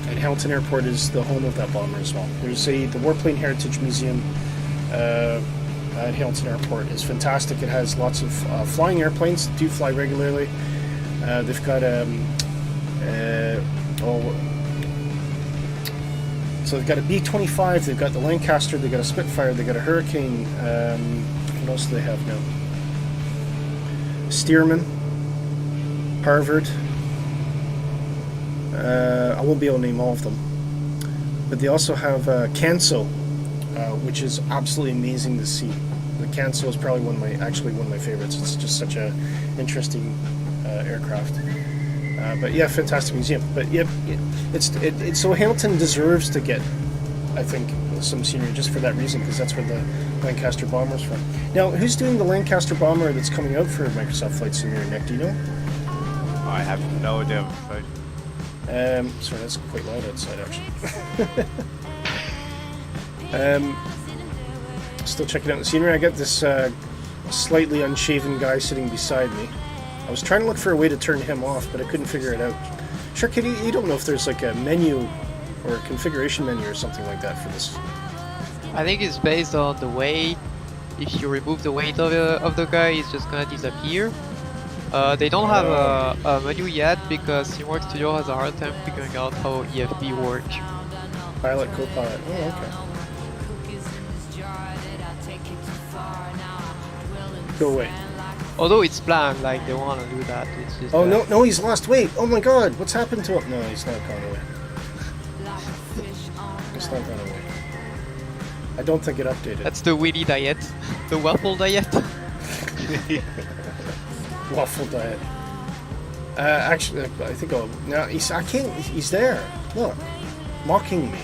And Hamilton Airport is the home of that bomber as well. There's the Warplane Heritage Museum at Hamilton Airport is fantastic. It has lots of flying airplanes that do fly regularly. They've got so they've got a B-25, they've got the Lancaster, they've got a Spitfire, they've got a Hurricane. What else do they have now? Stearman, Harvard. I won't be able to name all of them. But they also have Canso, which is absolutely amazing to see. The Canso is probably one of my favorites. It's just such a interesting aircraft. But yeah, fantastic museum. But yeah, it's so Hamilton deserves to get, I think, some scenery just for that reason, because that's where the Lancaster bomber's from. Now, who's doing the Lancaster bomber that's coming out for Microsoft Flight Simulator, Nick? Do you know? I have no idea, I'm afraid. Sorry, that's quite loud outside, actually. Still checking out the scenery. I got this slightly unshaven guy sitting beside me. I was trying to look for a way to turn him off, but I couldn't figure it out. Sure, Kitty, you don't know if there's like a menu or a configuration menu or something like that for this? I think it's based on the weight. If you remove the weight of the guy, it's just gonna disappear. They don't have a menu yet because Teamwork Studio has a hard time figuring out how EFB works. Pilot, co-pilot. Oh, okay. Go away. Although it's planned, like they want to do that. It's just Oh, no, he's lost weight. Oh my god, what's happened to him? No, he's not gone away. It's not gone away. I don't think it updated. That's the Willy diet, the waffle diet. Waffle diet. Actually, I think I'll... No, I can't... He's there. Look. Mocking me.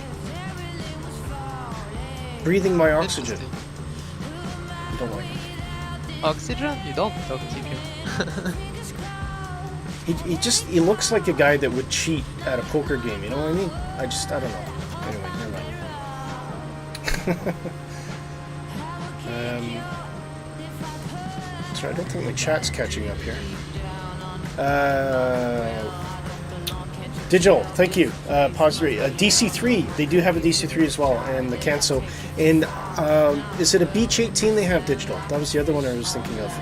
Breathing my oxygen. I don't like it. Oxygen? You don't need oxygen. He looks like a guy that would cheat at a poker game, you know what I mean? I don't know. Anyway, never mind. Sorry, I don't think my chat's catching up here. Digital, thank you. Pause 3. DC3, they do have a DC3 as well, and the cancel. And is it a Beach 18 they have digital? That was the other one I was thinking of.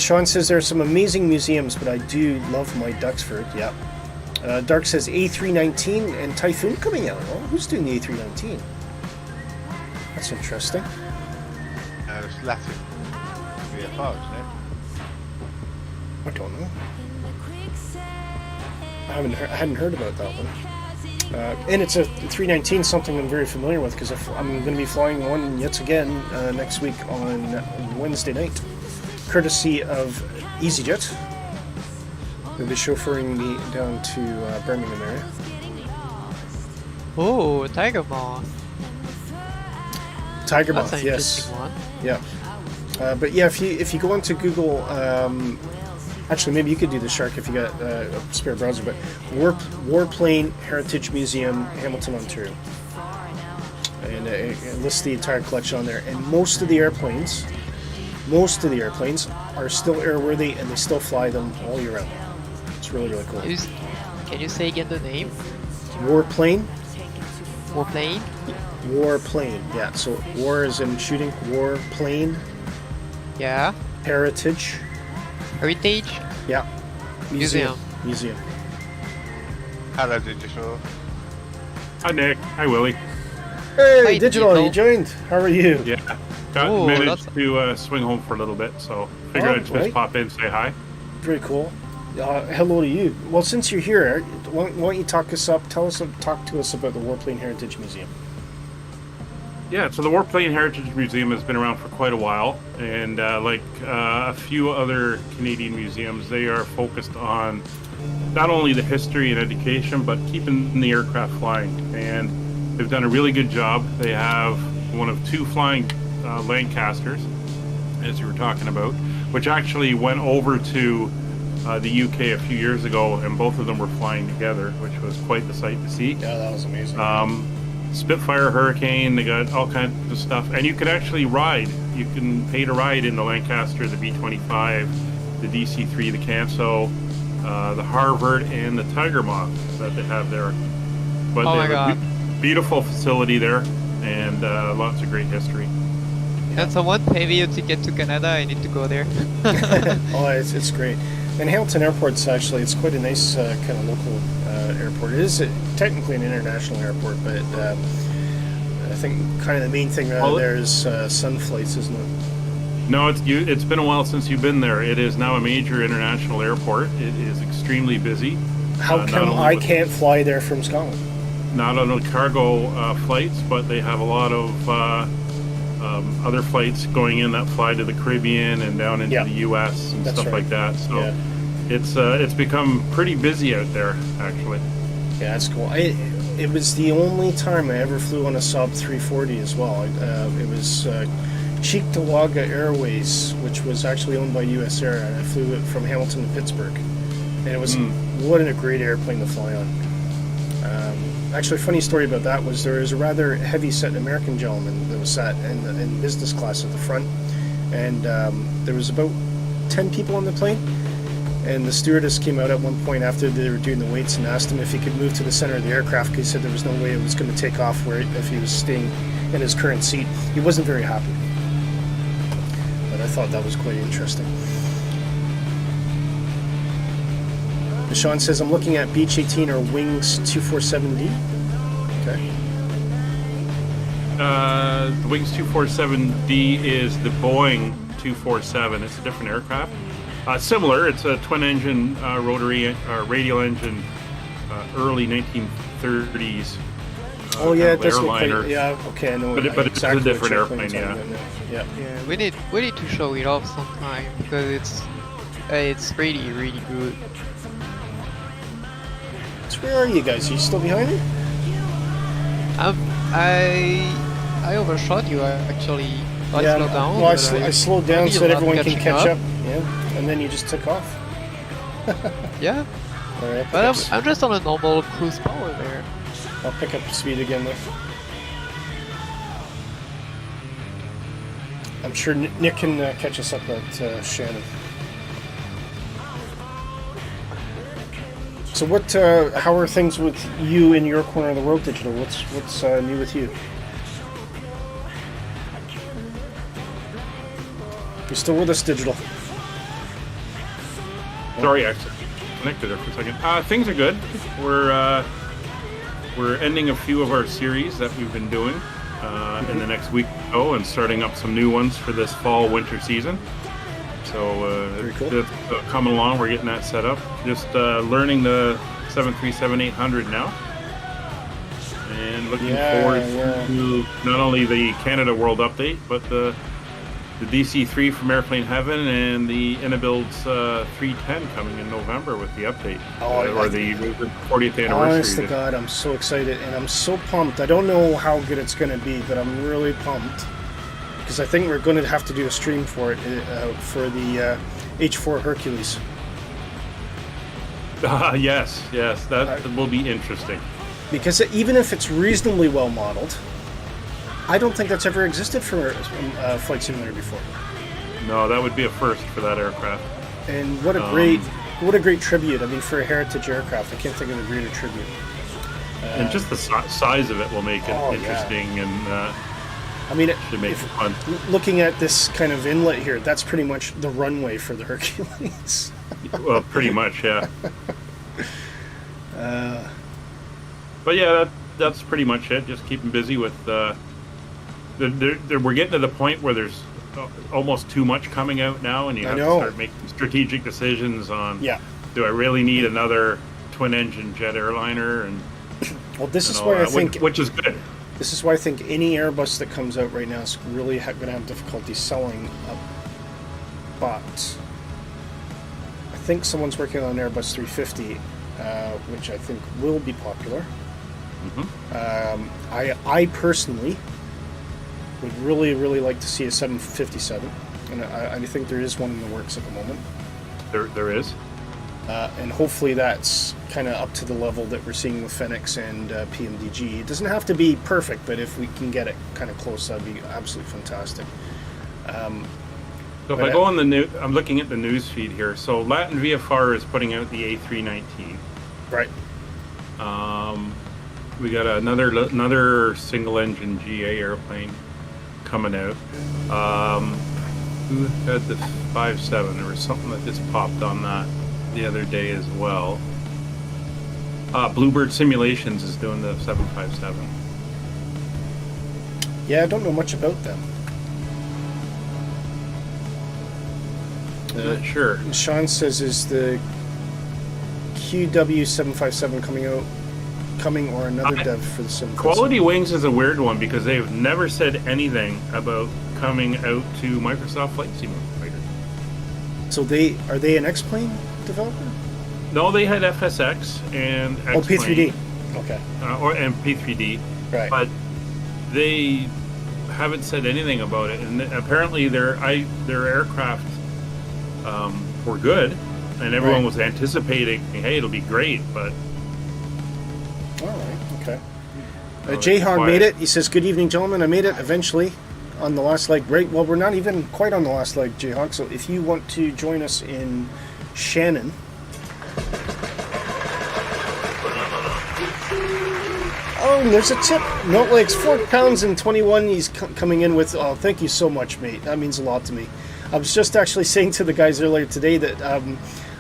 Sean says there are some amazing museums, but I do love my Duxford. Yeah. Dark says A319 and Typhoon coming out. Oh, who's doing the A319? That's interesting. It's Latin VFR, isn't it? I don't know. I hadn't heard about that one. And it's a 319, something I'm very familiar with because I'm going to be flying one yet again next week on Wednesday night, courtesy of EasyJet. They'll be chauffeuring me down to Birmingham area. Oh, Tiger Moth. Tiger That's Moth, an yes. interesting one. Yeah. But yeah, if you go onto Google, actually maybe you could do the Shark if you got a spare browser, but Warplane Heritage Museum, Hamilton, Ontario. And it lists the entire collection on there. And most of the airplanes are still airworthy and they still fly them all year round. It's really, really cool. Can you say again the name? Warplane? Warplane? Warplane, yeah. So war is in shooting. Warplane. Yeah. Heritage. Heritage? Yeah. Museum. Hello, Digital. Hi, Nick. Hi, Willy. Hey, Hi, Digital, you joined. How are you? Yeah. that's- Managed to swing home for a little bit, so figured I'd just pop in and say hi. Very cool. Hello to you. Well, since you're here, why don't you talk to us about the Warplane Heritage Museum? Yeah, so the Warplane Heritage Museum has been around for quite a while, and like a few other Canadian museums, they are focused on not only the history and education, but keeping the aircraft flying. And they've done a really good job. They have one of two flying Lancasters, as you were talking about, which actually went over to the UK a few years ago, and both of them were flying together, which was quite the sight to see. Yeah, that was amazing. Spitfire, Hurricane, they got all kinds of stuff, and you can actually ride. You can pay to ride in the Lancaster, the B-25, the DC-3, the Canso, the Harvard, and the Tiger Moth that they have there. But Oh they my have God. a beautiful facility there, and lots of great history. Can someone pay me a ticket to Canada? I need to go there. Oh, it's great. And Hamilton Airport's actually, it's quite a nice kind of local airport. It is technically an international airport, but I think kind of the main thing around there is sun flights, isn't it? No, it's been a while since you've been there. It is now a major international airport. It is extremely busy. How come I can't fly there from Scotland? Not on the cargo flights, but they have a lot of other flights going in that fly to the Caribbean and down into the U.S. and stuff like that. So it's become pretty busy out there, actually. Yeah, that's cool. It was the only time I ever flew on a Saab 340 as well. It was Cheektowaga Airways, which was actually owned by US Air, and I flew it from Hamilton to Pittsburgh. And it was what a great airplane to fly on. Actually, a funny story about that was there was a rather heavy-set American gentleman that was sat in business class at the front, and there was about 10 people on the plane. And the stewardess came out at one point after they were doing the weights and asked him if he could move to the center of the aircraft, because he said there was no way it was going to take off if he was staying in his current seat. He wasn't very happy. But I thought that was quite interesting. Sean says, I'm looking at Beach 18 or Wings 247D. Okay. The Wings 247D is the Boeing 247. It's a different aircraft. Similar, it's a twin-engine rotary radial engine, early 1930s. Oh yeah, it does look airliner. like, yeah. Okay, I know. But it's a different airplane, yeah. Yeah. Yeah, we need to show it off sometime because it's really good. So where are you guys? Are you still behind me? I overshot you actually. I yeah. slowed down. Well, but I slowed down maybe so that you're not everyone can catching catch up. Yeah, and then you just took off. Yeah, All right, but I'm just on a normal cruise power there. I'll pick up speed again though. I'm sure Nick can catch us up at Shannon. So what? How are things with you in your corner of the world, Digital? What's new with you? You're still with us, Digital? Sorry, I connected there for a second. Things are good. We're ending a few of our series that we've been doing in the next week or so, and starting up some new ones for this fall-winter season. So Very cool. it's coming along. We're getting that set up. Just learning the 737-800 now, and looking forward to not only the Canada World Update, but the DC-3 from Airplane Heaven and the Inabuild's 310 coming in November with the update, or the 40th anniversary. Honest to God, I'm so excited and I'm so pumped. I don't know how good it's going to be, but I'm really pumped because I think we're going to have to do a stream for it for the H4 Hercules. Yes, that will be interesting. Because even if it's reasonably well modeled, I don't think that's ever existed for Flight Simulator before. No, that would be a first for that aircraft. And what a great tribute. I mean, for a heritage aircraft, I can't think of a greater tribute. And just the size of it will make it interesting, and I mean, should make it fun. Looking at this kind of inlet here, that's pretty much the runway for the Hercules. Well, pretty much, yeah. But yeah, that's pretty much it. Just keeping busy with. We're getting to the point where there's almost too much coming out now, and you have to start making strategic decisions on. Yeah. Do I really need another twin-engine jet airliner? And well, this is why I think, which is good. This is why I think any Airbus that comes out right now is really going to have difficulty selling. But I think someone's working on an Airbus 350, which I think will be popular. Mm-hmm. I personally would really like to see a 757, and I think there is one in the works at the moment. There is. And hopefully that's kind of up to the level that we're seeing with Phoenix and PMDG. It doesn't have to be perfect, but if we can get it kind of close, that'd be absolutely fantastic. So if I go on the I'm looking at the news feed here. So Latin VFR is putting out the A319. Right. We got another single-engine GA airplane coming out. Who had the 57? There was something that just popped on that the other day as well. Bluebird Simulations is doing the 757. Yeah, I don't know much about them. Not sure. Sean says, is the QW757 coming or another dev for the 757? Quality Wings is a weird one because they've never said anything about coming out to Microsoft Flight Simulator. So are they an X-Plane developer? No, they had FSX and X-Plane. Oh, P3D. Okay. And P3D. Right. But they haven't said anything about it, and apparently their aircraft were good, and everyone was anticipating, hey, it'll be great, but. All right. Okay. Jayhar made it. He says, "Good evening, gentlemen. I made it eventually on the last leg." Great. Well, we're not even quite on the last leg, Jayhawk. So if you want to join us in Shannon. Oh, and there's a tip. Note legs, 4 pounds and 21. He's coming in with. Oh, thank you so much, mate. That means a lot to me. I was just actually saying to the guys earlier today that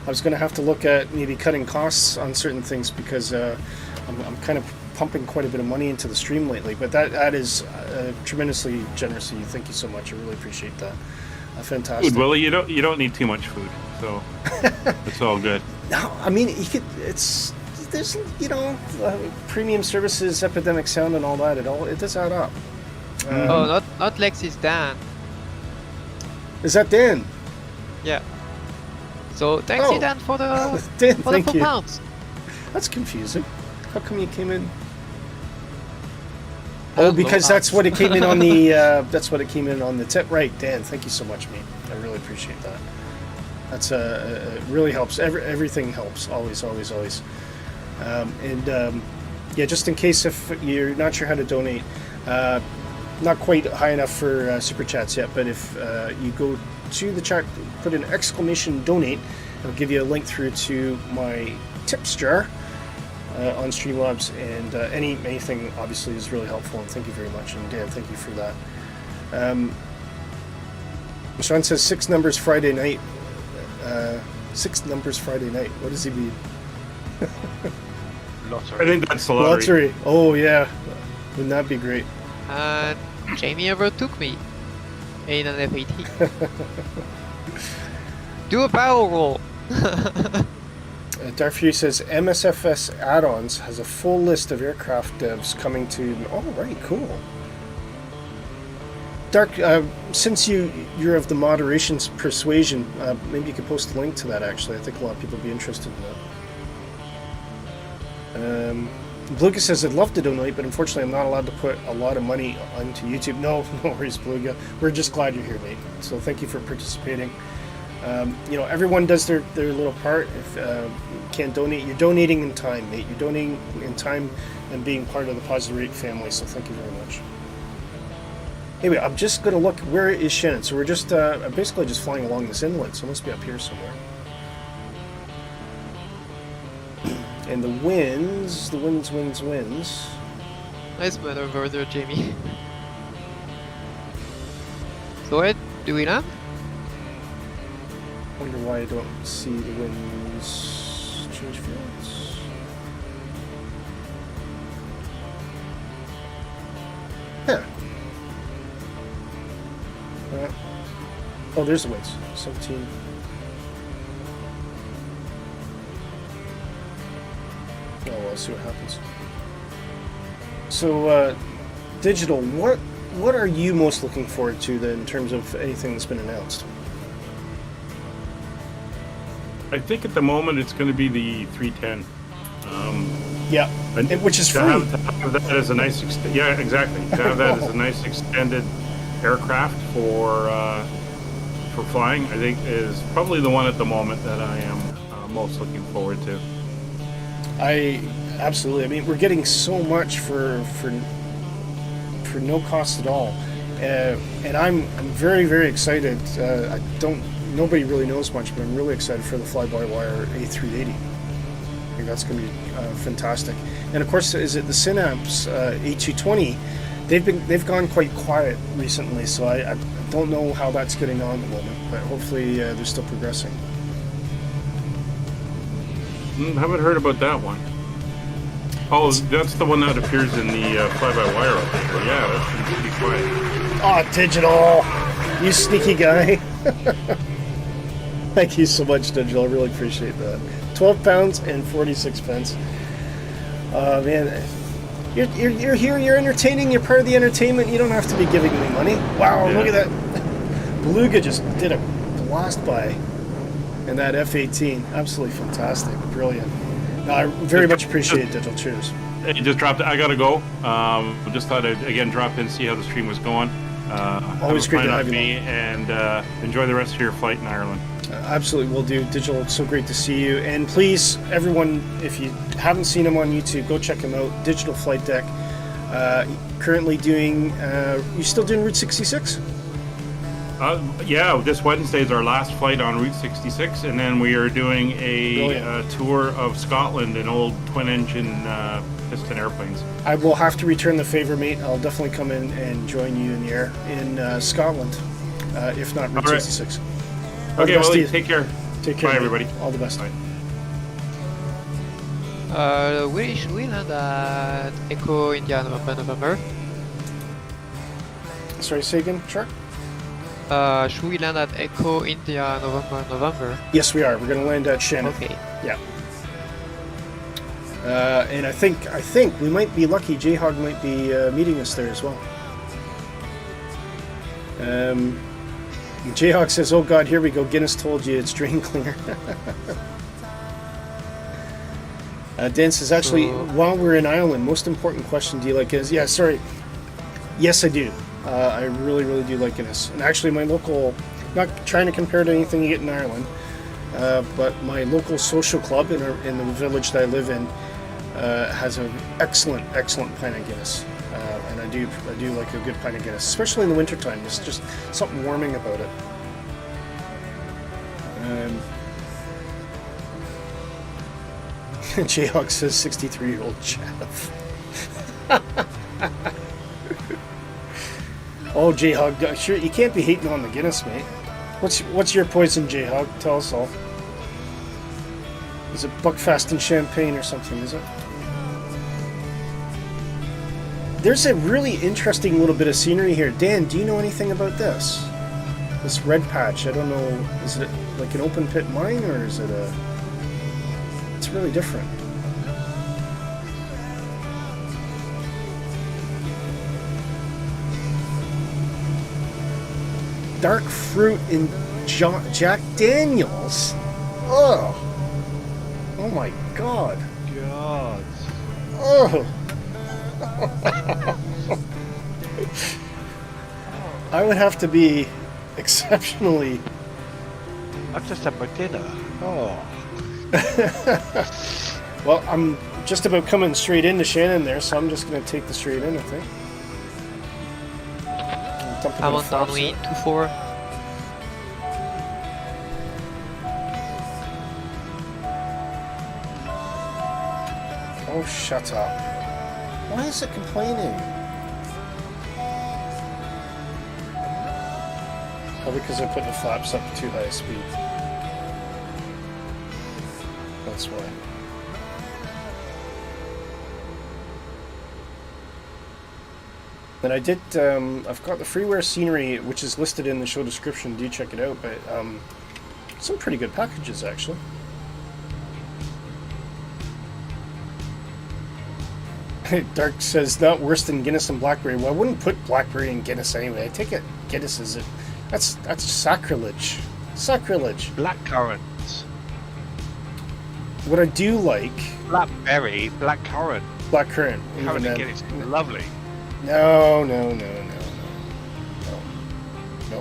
I was going to have to look at maybe cutting costs on certain things because I'm kind of pumping quite a bit of money into the stream lately. But that is tremendously generous of you. Thank you so much. I really appreciate that. Fantastic. Food, Willie, you don't need too much food, so it's all good. No, I mean there's premium services, epidemic sound, and all that. It does add up. Oh, not Lexi's Dan. Is that Dan? Yeah. So thanks, Oh. Dan, for the Dan, for the thank you. £4. That's confusing. How come you came in? I Oh, don't know. because that's what it came in on the. That's what it came in on the tip. Right, Dan. Thank you so much, mate. I really appreciate that. That's it really helps. Everything helps. Always. Yeah, just in case if you're not sure how to donate, not quite high enough for super chats yet. But if you go to the chat, put an exclamation donate, it'll give you a link through to my tips jar. On Streamlabs, and anything obviously is really helpful, and thank you very much. And Dan, thank you for that. Sean says 6 numbers Friday night. 6 numbers Friday night. What does he mean? Lottery. I think that's the lottery. Lottery. Oh yeah, wouldn't that be great? And Jamie overtook me in an F80. Do a barrel roll. Dark Fury says MSFS add-ons has a full list of aircraft devs coming to. Oh right, cool. Dark, since you're of the moderation's persuasion, maybe you could post a link to that. Actually, I think a lot of people would be interested in that. Bluga says I'd love to donate, but unfortunately I'm not allowed to put a lot of money onto YouTube. No worries, Bluga. We're just glad you're here, mate. So thank you for participating. Everyone does their little part. If you can't donate, you're donating in time, mate. You're donating in time and being part of the Positive Rate family, so thank you very much. Anyway, I'm just going to look, where is Shannon? So we're just basically just flying along this inlet, so it must be up here somewhere. And the winds. Nice maneuver there, Jamie. So where do we land? Wonder why I don't see the winds change fields. Yeah. Oh, there's the winds. 17. Oh, well, let's see what happens. So, Digital, what are you most looking forward to then in terms of anything that's been announced? I think at the moment it's going to be the 310. Yeah, which is free. To have that as a nice, yeah, exactly. To have that as a nice extended aircraft for flying, I think is probably the one at the moment that I am most looking forward to. Absolutely. I mean, we're getting so much for no cost at all, and I'm very, very excited. Nobody really knows much, but I'm really excited for the fly-by-wire A380. I think that's going to be fantastic. And of course, is it the Synapse A220? They've gone quite quiet recently, so I don't know how that's getting on at the moment, but hopefully they're still progressing. Haven't heard about that one. Oh, that's the one that appears in the fly-by-wire update. Yeah, that's been pretty quiet. Oh, Digital! You sneaky guy. Thank you so much, Digital. I really appreciate that. £12 and 46 pence. Man, you're here. You're entertaining. You're part of the entertainment. You don't have to be giving me money. Wow, yeah. Look at that. Beluga just did a blast by in that F-18. Absolutely fantastic. Brilliant. No, I very much appreciate it, Digital. Cheers. It just dropped. I gotta go. Just thought I'd again drop in, see how the stream was going. Always great to have you. And enjoy the rest of your flight in Ireland. Absolutely, will do. Digital, it's so great to see you. And please, everyone, if you haven't seen him on YouTube, go check him out. Digital Flight Deck. Currently doing. You still doing Route 66? Yeah, this Wednesday is our last flight on Route 66, and then we are doing a tour of Scotland in old twin-engine piston airplanes. I will have to return the favor, mate. I'll definitely come in and join you in the air in Scotland, if not Route 66. Okay, well, take care. Take care, Bye, mate. everybody. All the best. Bye. Willy, should we land at Echo India November? Sorry, say again, Shark? Should we land at Echo India November? Yes, we are. We're going to land at Shannon. Okay. Yeah. And I think we might be lucky. Jayhog might be meeting us there as well. Jayhawk says, "Oh God, here we go. Guinness told you it's drain cleaner." Dan says, "Actually, while we're in Ireland, most important question: do you like Guinness?" Yeah, sorry. Yes, I do. I really, really do like Guinness. And actually, my local, not trying to compare to anything you get in Ireland, but my local social club in the village that I live in has an excellent pint of Guinness. And I do like a good pint of Guinness, especially in the wintertime. There's just something warming about it. Jayhawk says 63-year-old Jeff. Oh, Jayhawk, sure, you can't be hating on the Guinness, mate. What's your poison, Jayhawk? Tell us all. Is it Buckfast and Champagne or something, is it? There's a really interesting little bit of scenery here. Dan, do you know anything about this? This red patch, I don't know, is it like an open pit mine or is it a... It's really different. Dark fruit in Jack Daniels? Oh! Oh my god. God. Oh! I would have to be exceptionally... I've just had my dinner. Oh. Well, I'm just about coming straight into Shannon there, so I'm just going to take the straight in, I think. I'm on downwind 2-4. Oh, shut up. Why is it complaining? Probably because I put the flaps up to too high a speed. That's why. And I did, I've got the freeware scenery, which is listed in the show description. Do check it out, but some pretty good packages, actually. Dark says, not worse than Guinness and Blackberry. Well, I wouldn't put Blackberry in Guinness anyway. I take it Guinness is it. That's sacrilege. Sacrilege. Blackcurrant. What I do like... Blackberry, blackcurrant. Blackcurrant. Currant and Guinness. Lovely. No.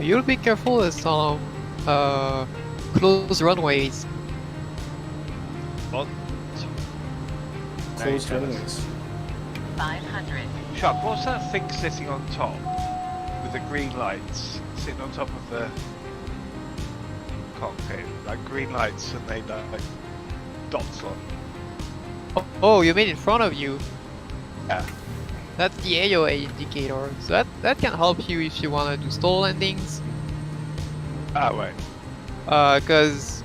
You'll be careful with some closed runways. What? Closed runways. 500. Chuck, what's that thing sitting on top with the green lights? Sitting on top of the cockpit, like green lights, and they like dots on. Oh, you mean in front of you? Yeah. That's the AOA indicator. So that can help you if you want to do stall landings. Ah, wait. Because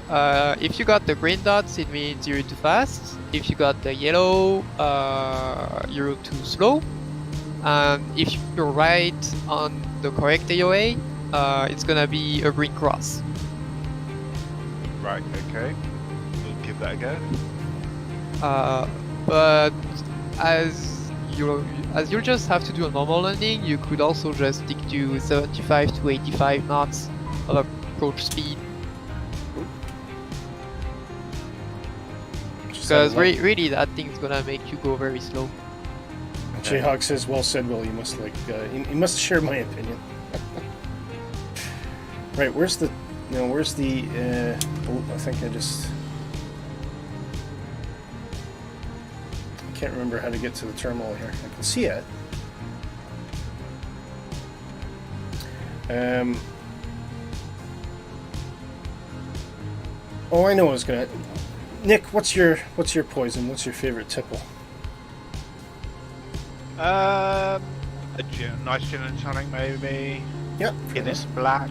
if you got the green dots, it means you're too fast. If you got the yellow, you're too slow. And if you're right on the correct AOA, it's gonna be a green cross. Right, okay. We'll give that a go. But as you'll just have to do a normal landing, you could also just stick to 75 to 85 knots of approach speed. Because really that thing's gonna make you go very slow. Jayhawk says, well said, Will. You must you must share my opinion. Right, where's the oh, I think I can't remember how to get to the terminal here. I can see it. Oh, I know I was gonna. Nick, what's your poison? What's your favorite tipple? A nice gin and tonic, maybe. Yep. Guinness Black.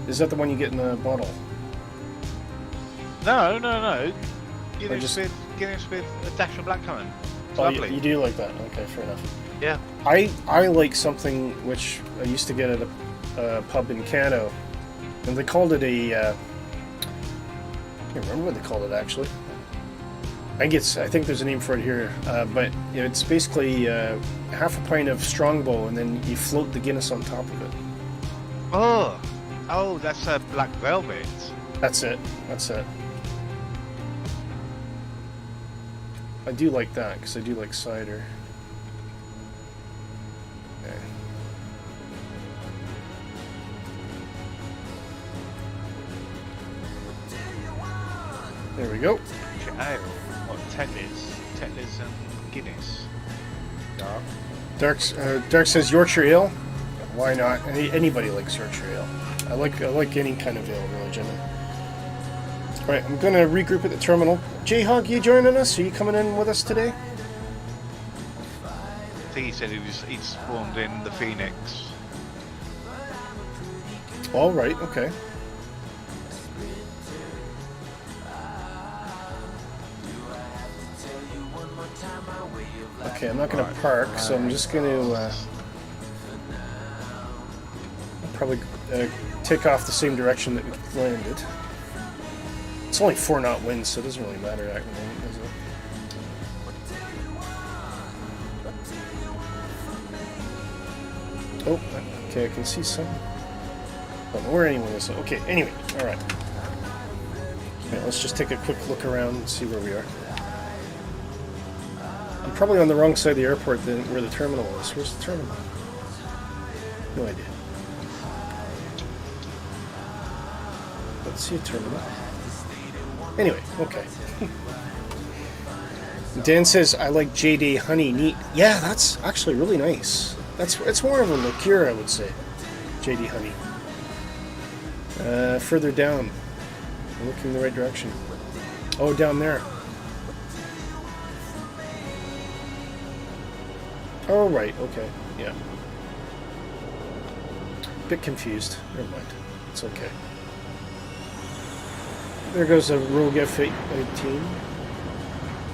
Is that the one you get in the bottle? No, no, no. Guinness, just- with, Guinness with a dash of blackcurrant. It's Oh, lovely. you do like that? Okay, fair enough. Yeah. I like something which I used to get at a pub in Cano, and they called it a. I can't remember what they called it actually. I think there's a name for it here, but you know, it's basically half a pint of Strongbow, and then you float the Guinness on top of it. Oh, oh, that's a black velvet. That's it. That's it. I do like that because I do like cider. Okay. There we go. Ale. What, Tetley's and Guinness. Dark. Dark says Yorkshire Ale. Why not? Anybody likes Yorkshire Ale. I like any kind of ale, really, Jimmy. All right, I'm gonna regroup at the terminal. J-Hog, you joining us? Are you coming in with us today? I think he said he'd spawned in the Phoenix. All right. Okay. Okay, I'm not gonna park, so I'm just gonna probably take off the same direction that we landed. It's only 4-knot winds, so it doesn't really matter at the moment, does it? Oh, okay, I can see some. Don't know where anyone is. Okay, anyway, alright. Okay, let's just take a quick look around and see where we are. I'm probably on the wrong side of the airport than where the terminal is. Where's the terminal? No idea. Let's see a terminal. Anyway, okay. Dan says, I like JD honey, neat. Yeah, that's actually really nice. It's more of a liqueur, I would say. JD honey. Further down. I'm looking the right direction. Oh, down there. Oh, right, okay, yeah. Bit confused. Never mind. It's okay. There goes a Rogue F-18.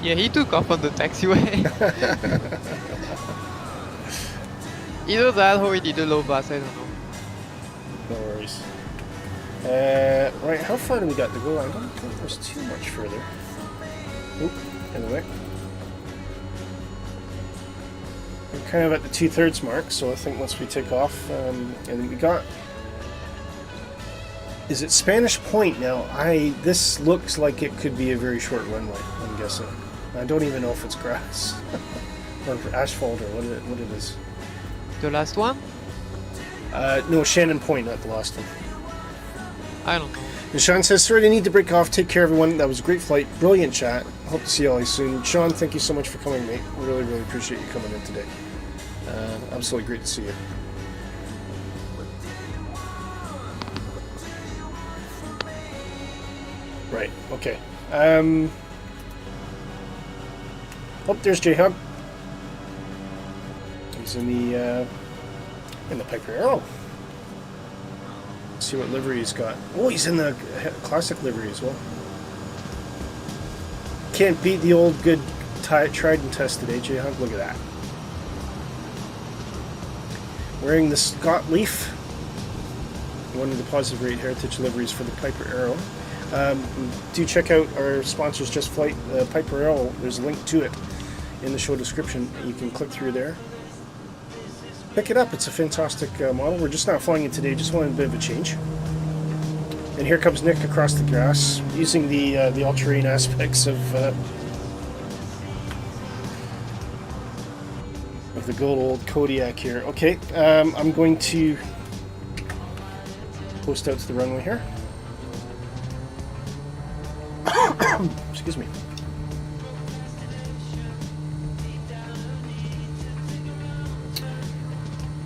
Yeah, he took off on the taxiway. Either that or he did a low bus, I don't know. No worries. Right, how far do we got to go? I don't think there's too much further. Oop, anyway. We're kind of at the 2/3 mark, so I think once we take off, and we got... Is it Spanish Point now? This looks like it could be a very short runway, I'm guessing. I don't even know if it's grass. or asphalt or what it is. The last one? No, Shannon Point, not the last one. I don't know. And Sean says, sorry, I need to break off. Take care, everyone. That was a great flight. Brilliant chat. Hope to see you all soon. Sean, thank you so much for coming, mate. Really, really appreciate you coming in today. Absolutely great to see you. Right, okay. Oh, there's J-Hub. He's in the Piper Arrow. Let's see what livery he's got. Oh, he's in the classic livery as well. Can't beat the old good tried and tested J-Hub. Look at that. Wearing the Scott Leaf, one of the positive rate heritage liveries for the Piper Arrow. Do check out our sponsors, Just Flight, Piper Arrow. There's a link to it in the show description. You can click through there. Pick it up. It's a fantastic model. We're just not flying it today. Just wanted a bit of a change. And here comes Nick across the grass, using the all-terrain aspects of the good old Kodiak here. Okay, I'm going to post out to the runway here. Excuse me.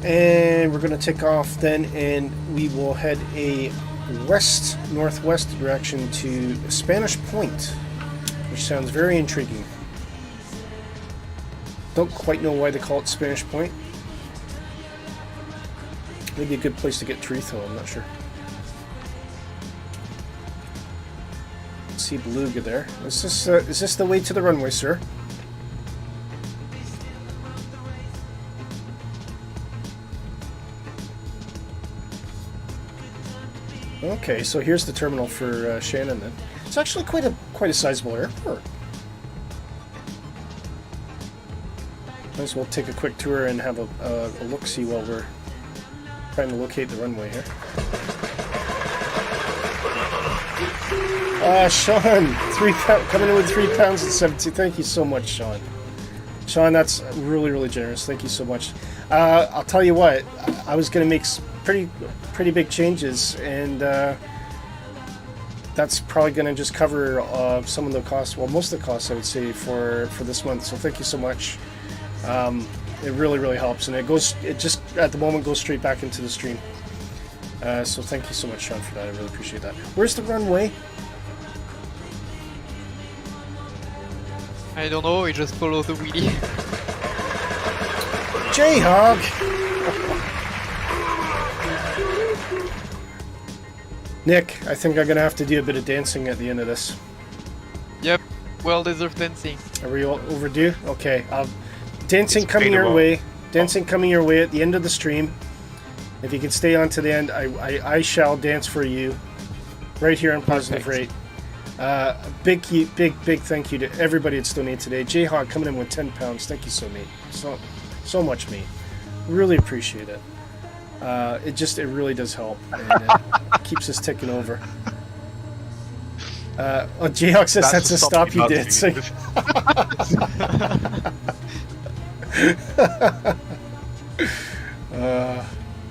And we're going to take off then, and we will head a west-northwest direction to Spanish Point, which sounds very intriguing. Don't quite know why they call it Spanish Point. Maybe a good place to get Chorizo, I'm not sure. see Beluga there. Is this the way to the runway, sir? Okay, so here's the terminal for Shannon then. It's actually quite a sizable airport. Might as well take a quick tour and have a look-see while we're trying to locate the runway here. Sean, coming in with 3 pounds and 17. Thank you so much, Sean. Sean, that's really, really generous. Thank you so much. I'll tell you what, I was going to make pretty big changes, and that's probably going to just cover some of the costs, well, most of the costs, I would say, for this month. So thank you so much. It really, really helps, and it just at the moment goes straight back into the stream. So thank you so much, Sean, for that. I really appreciate that. Where's the runway? I don't know, we just follow the Willy. J-Hog! Nick, I think I'm gonna have to do a bit of dancing at the end of this. Yep, well-deserved dancing. Are we all overdue? Okay, dancing coming your way. Dancing coming your way at the end of the stream. If you can stay on to the end, I shall dance for you right here on Positive Rate. Big thank you to everybody that's donated today. J-Hog coming in with 10 pounds. Thank you so much, mate. Really appreciate it. It really does help, and it keeps us ticking over. J-Hog says that's to stop you dancing.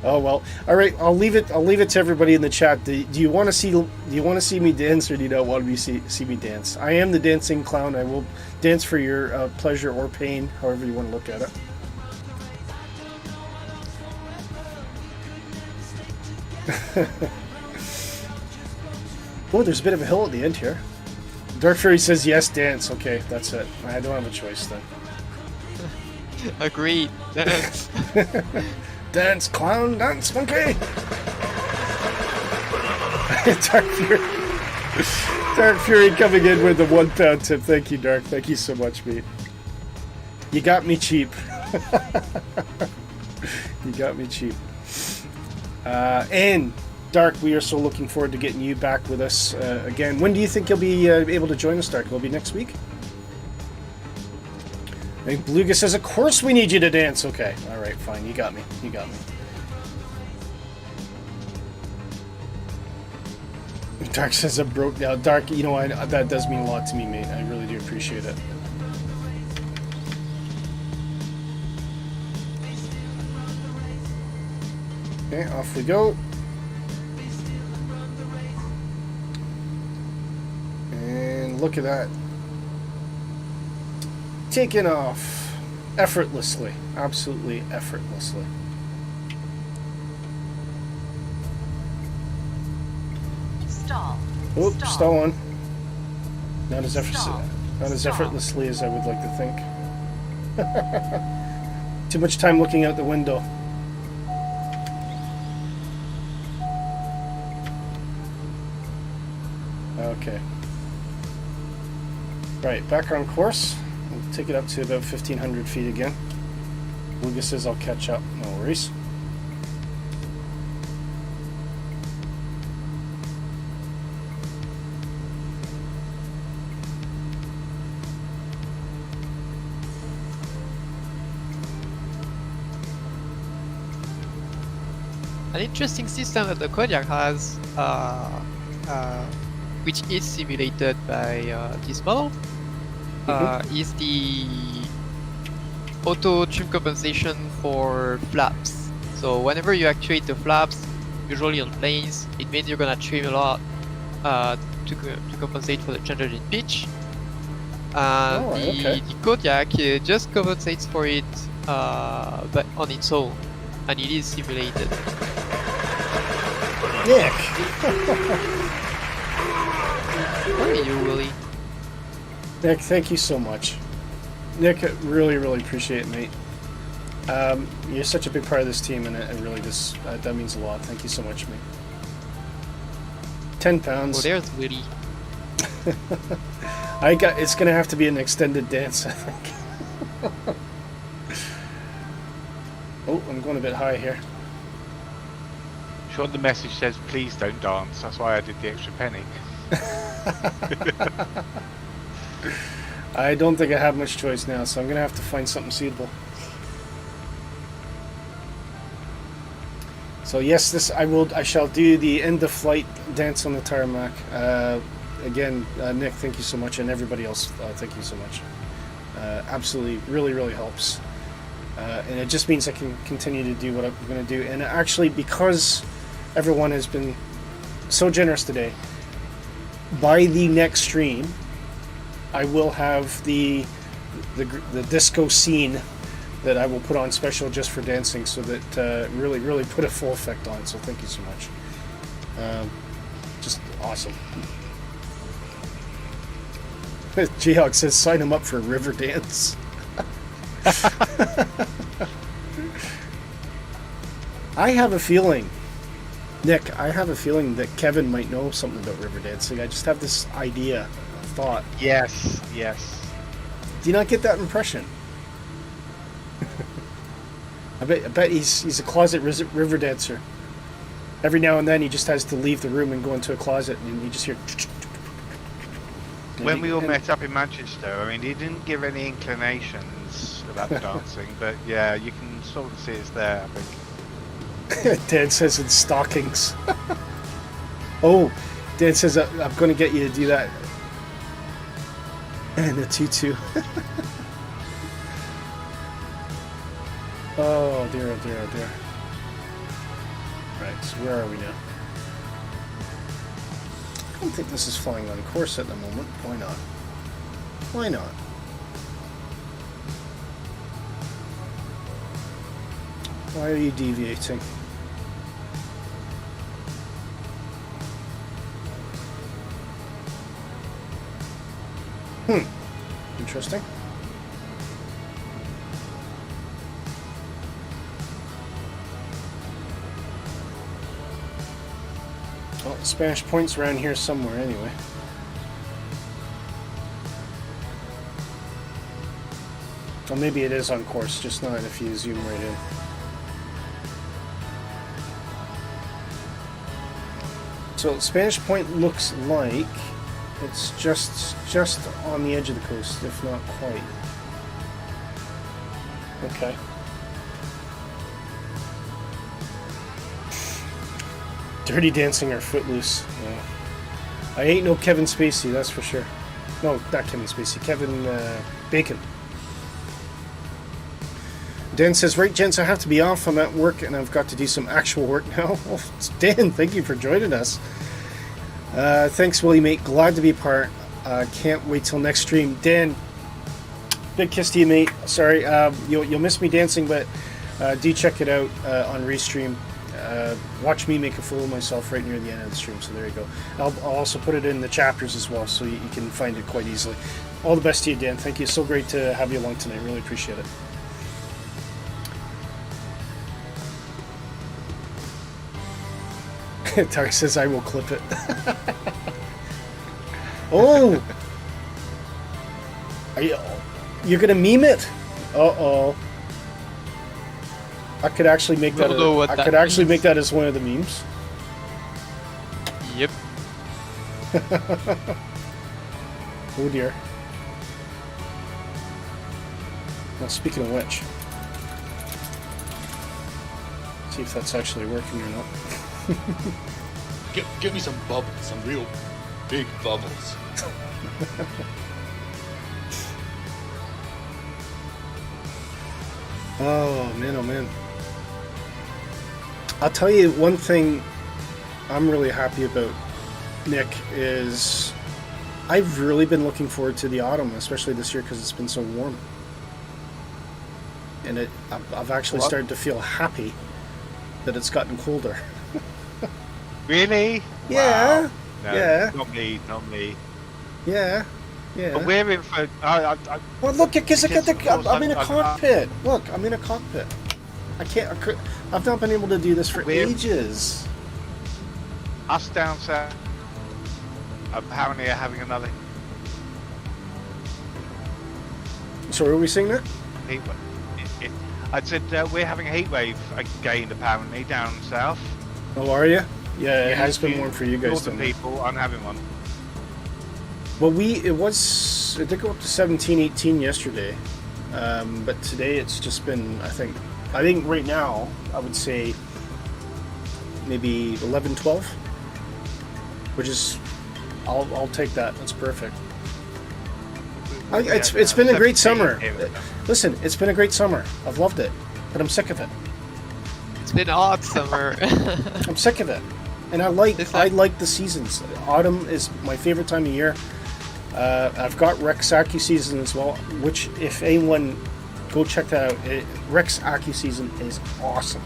Oh well. All right. I'll leave it to everybody in the chat. Do you want to see me dance, or do you not want to see me dance? I am the dancing clown. I will dance for your pleasure or pain, however you want to look at it. Oh, there's a bit of a hill at the end here. Dark Fury says yes, dance. Okay, that's it. I don't have a choice then. Agreed. Dance. Dance, clown, dance, monkey! Dark Fury coming in with the 1 pound tip. Thank you, Dark. Thank you so much, mate. You got me cheap. You got me cheap. And Dark, we are so looking forward to getting you back with us again. When do you think you'll be able to join us, Dark? Will it be next week? I think Beluga says, of course we need you to dance. Okay, alright, fine. You got me. You got me. Dark says I broke down. Dark, you know, that does mean a lot to me, mate. I really do appreciate it. Okay, off we go. And look at that. Taking off effortlessly, absolutely effortlessly. Stall. Oops, stall on. Not as effortlessly as I would like to think. Too much time looking out the window. Okay. Right, back on course. We'll take it up to about 1,500 feet again. Lucas says I'll catch up. No worries. An interesting system that the Kodiak has, which is simulated by this model, is the auto trim compensation for flaps. So whenever you actuate the flaps, usually on planes, it means you're gonna trim a lot to compensate for the changes in pitch. The Kodiak just compensates for it but on its own, and it is simulated. Nick! How are you, Willy? Nick, thank you so much. Nick, I really, really appreciate it, mate. You're such a big part of this team, and it really just, that means a lot. Thank you so much, mate. 10 pounds. Oh, there's Willy. It's gonna have to be an extended dance, I think. Oh, I'm going a bit high here. Sure, the message says, please don't dance. That's why I did the extra penny. I don't think I have much choice now, so I'm gonna have to find something suitable. So yes, I shall do the end of flight dance on the tarmac. Again, Nick, thank you so much, and everybody else, thank you so much. Absolutely, really helps. And it just means I can continue to do what I'm going to do. And actually, because everyone has been so generous today, by the next stream, I will have the disco scene that I will put on special just for dancing, so that really put a full effect on it. So thank you so much. Just awesome. Jihawk says sign him up for a river dance. I have a feeling, Nick, that Kevin might know something about river dancing. I just have this idea, thought. Yes. Do you not get that impression? I bet he's a closet river dancer. Every now and then he just has to leave the room and go into a closet, and you just hear. When we all met up in Manchester, I mean, he didn't give any inclinations about the dancing, but yeah, you can sort of see it's there, I think. Dan says in stockings. Oh, Dan says I'm going to get you to do that. And a tutu. Oh dear. Right, so where are we now? I don't think this is flying on course at the moment. Why not? Why are you deviating? Interesting. Well, Spanish Point's around here somewhere anyway. Well, maybe it is on course, just not if you zoom right in. So Spanish Point looks like it's just on the edge of the coast, if not quite. Okay. Dirty Dancing or Footloose. Yeah. I ain't no Kevin Spacey, that's for sure. No, not Kevin Spacey. Kevin Bacon. Dan says, right, gents, I have to be off. I'm at work and I've got to do some actual work now. Well, Dan, thank you for joining us. Thanks, Willy, mate. Glad to be a part. Can't wait till next stream. Dan, big kiss to you, mate. Sorry, you'll miss me dancing, but do check it out on Restream. Watch me make a fool of myself right near the end of the stream, so there you go. I'll also put it in the chapters as well, so you can find it quite easily. All the best to you, Dan. Thank you. So great to have you along tonight. Really appreciate it. Tarek says I will clip it. Oh! You're gonna meme it? Uh-oh. I could actually make that. I could actually make that as one of the memes. Yep. Oh dear. Well, speaking of which, see if that's actually working or not. Give me some bubbles, some real big bubbles. Oh man. I'll tell you one thing I'm really happy about, Nick, is I've really been looking forward to the autumn, especially this year because it's been so warm. And I've actually started to feel happy that it's gotten colder. Really? Yeah. Wow. No, yeah. Not me. Yeah. But we're in for. Well, look, because I'm in a cockpit. Look, I'm in a cockpit. I've not been able to do this for ages. Us down south apparently are having another So are we seeing that? heat wave. I said we're having a heat wave again apparently down south. Oh, are you? Yeah, it has been You warm for you guys. northern down there. people aren't having one. Well, it did go up to 17, 18 yesterday, but today it's just been, I think right now I would say maybe 11, 12, which is, I'll take that. That's perfect. It's been a great 17 summer. here. Listen, it's been a great summer. I've loved it, but I'm sick of it. It's been a hot summer. I'm sick of it, and I like It's like- the seasons. Autumn is my favorite time of year. I've got Rex Aki season as well, which if anyone go check that out, Rex Aki season is awesome,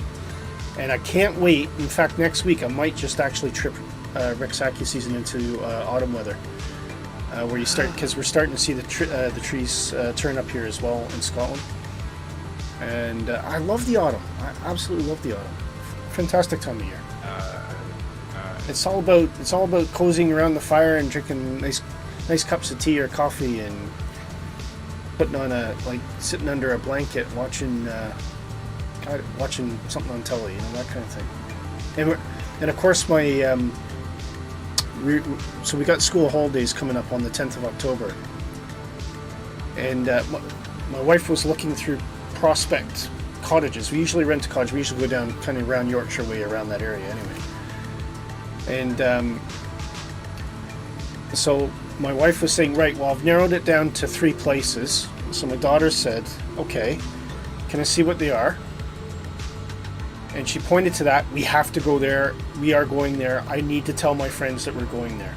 and I can't wait. In fact, next week I might just actually trip Rex Aki season into autumn weather, where you start, because we're starting to see the trees turn up here as well in Scotland, and I love the autumn. I absolutely love the autumn. Fantastic time of year. It's all about cozying around the fire and drinking nice cups of tea or coffee and putting on sitting under a blanket watching something on telly, that kind of thing. And of course so we got school holidays coming up on the 10th of October, and my wife was looking through Prospect cottages. We usually rent a cottage. We usually go down kind of around Yorkshire way, around that area anyway. And so my wife was saying, right, well, I've narrowed it down to 3 places. So my daughter said, okay, can I see what they are? And she pointed to that. We have to go there. We are going there. I need to tell my friends that we're going there.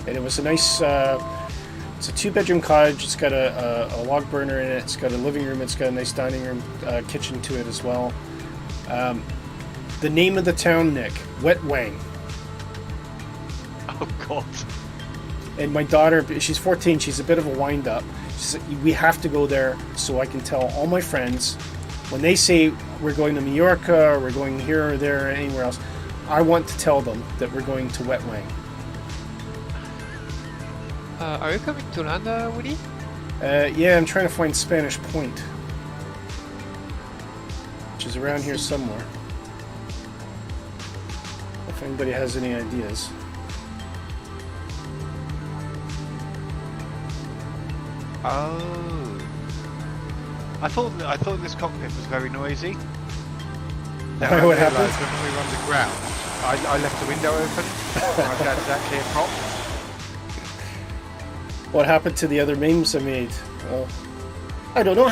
And it was a nice, it's a 2-bedroom cottage. It's got a log burner in it. It's got a living room. It's got a nice dining room, kitchen to it as well. The name of the town, Nick, Wet Wang. Oh God. And my daughter, she's 14, she's a bit of a wind-up. She said, we have to go there so I can tell all my friends, when they say we're going to Mallorca or we're going here or there or anywhere else, I want to tell them that we're going to Wet Wang. Are you coming to land, Willy? Yeah, I'm trying to find Spanish Point, which is around here somewhere. If anybody has any ideas. Oh. I thought this cockpit was very noisy. Now Why, I what realised happened? when we were underground, I left the window open. That's actually a prop. What happened to the other memes I made? I don't know.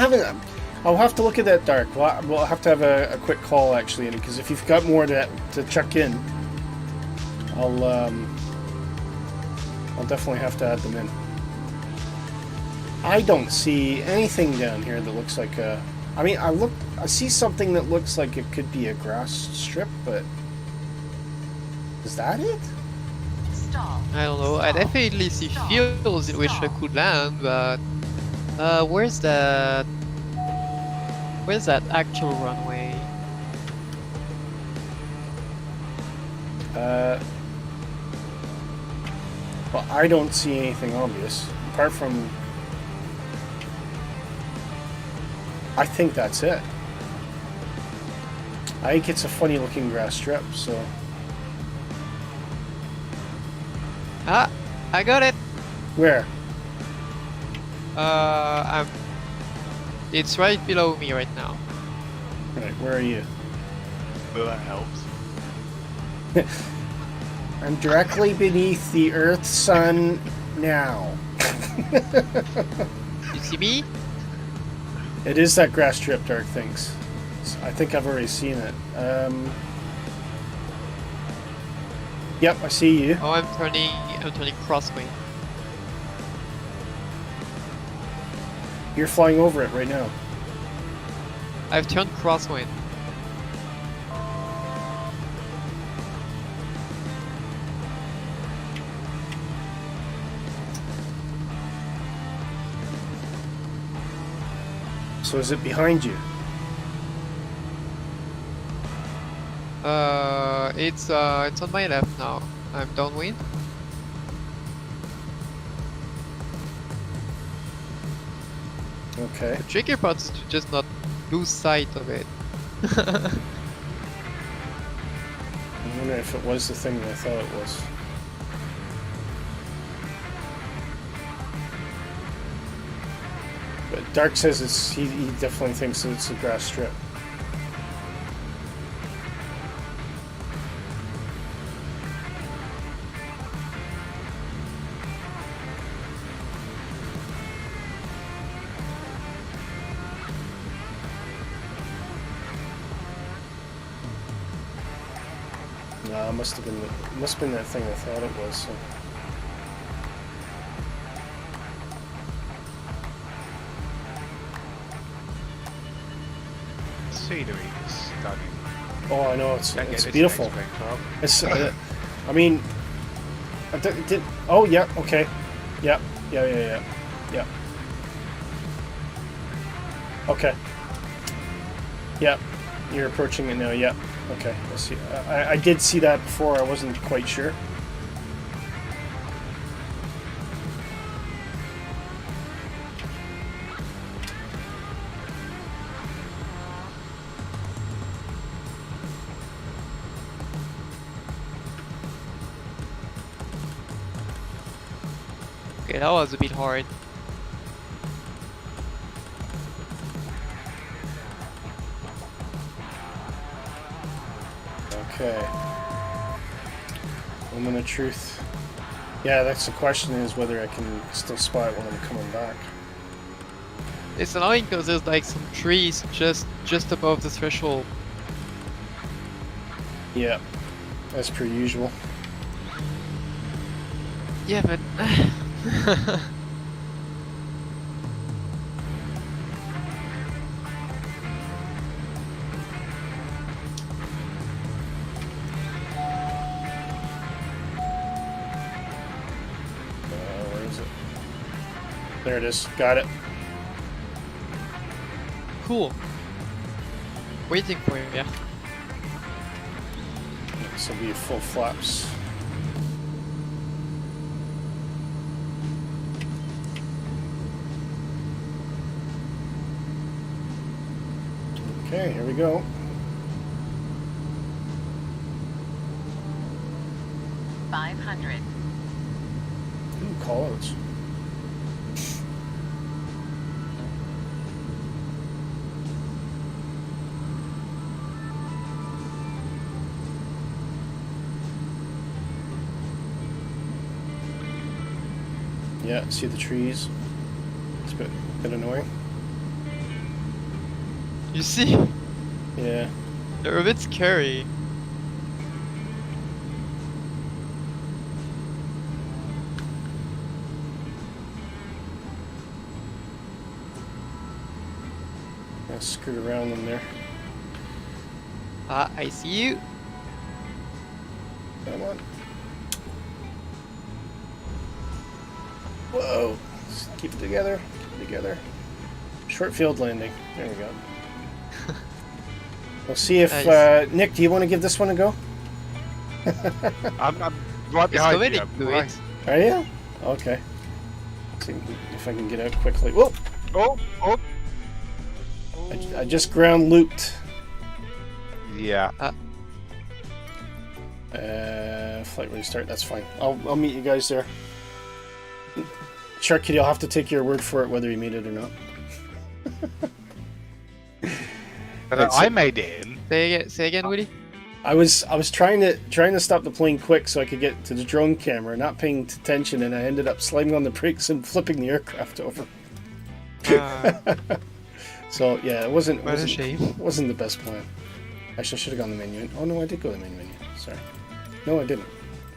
I'll have to look at that, Dark. We'll have to have a quick call actually, because if you've got more to check in, I'll definitely have to add them in. I don't see anything down here that looks like a. I mean, I see something that looks like it could be a grass strip, but is that it? Stall. I don't know. I definitely see fields in which I could land, but where's that actual runway? Well, I don't see anything obvious apart from. I think that's it. I think it's a funny looking grass strip, so. Ah, I got it. Where? It's right below me right now. Right, where are you? Well, that helps. I'm directly beneath the Earth Sun now. You see me? It is that grass strip, Dark thinks. I think I've already seen it. Yep, I see you. Oh, I'm turning crossway. You're flying over it right now. I've turned crosswind. So is it behind you? It's on my left now. I'm downwind. Okay. The tricky part is to just not lose sight of it. I wonder if it was the thing that I thought it was. But Dark says it's he definitely thinks that it's a grass strip. No, it must have been that thing I thought it was. So. Scenery is stunning. Oh, I know it's Again, it's an beautiful. X-Plane club. It's I mean, oh yeah, okay, yeah. Okay. Yeah, you're approaching it now. Yeah. Okay. I see. I did see that before. I wasn't quite sure. Okay, that was a bit hard. Okay. Moment of truth. Yeah, that's the question is whether I can still spot it when I'm coming back. It's annoying because there's like some trees just above the threshold. Yeah, as per usual. Yeah, but Where is it? There it is. Got it. cool. Waiting for you, yeah. This will be full flaps. Okay, here we go. $500. Ooh, callouts. Yeah, see the trees. It's a bit annoying. You see, Yeah. they're a bit scary. I screwed around them there. Ah, I see you. Come on. Whoa. Just keep it together. Keep it together. Short field landing. There we go. We'll see if Nice. Nick, do you want to give this one a go? I'm right It's behind you. Dominic I'm do right- it. Are you? Okay. See if I can get out quickly. Whoa! Oh. I just ground looped. Yeah. Flight restart. That's fine. I'll meet you guys there. Shark Kitty, I'll have to take your word for it whether you made it or not. But I made it in. Say again, Willy. I was trying to stop the plane quick so I could get to the drone camera, not paying attention, and I ended up slamming on the brakes and flipping the aircraft over. So yeah, it wasn't a shame. wasn't the best plan. Actually, I should have gone the menu. Oh no, I did go the main menu. Sorry. No, I didn't.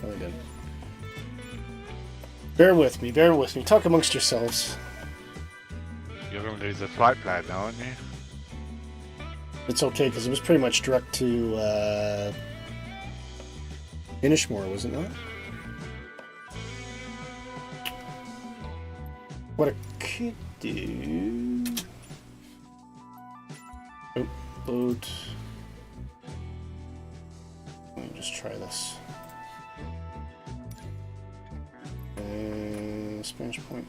No, I didn't. Bear with me. Bear with me. Talk amongst yourselves. You're going to lose the flight plan now, aren't you? It's okay because it was pretty much direct to Inishmore, was it not? What I could do. Oh, load. Let me just try this. Spanish point.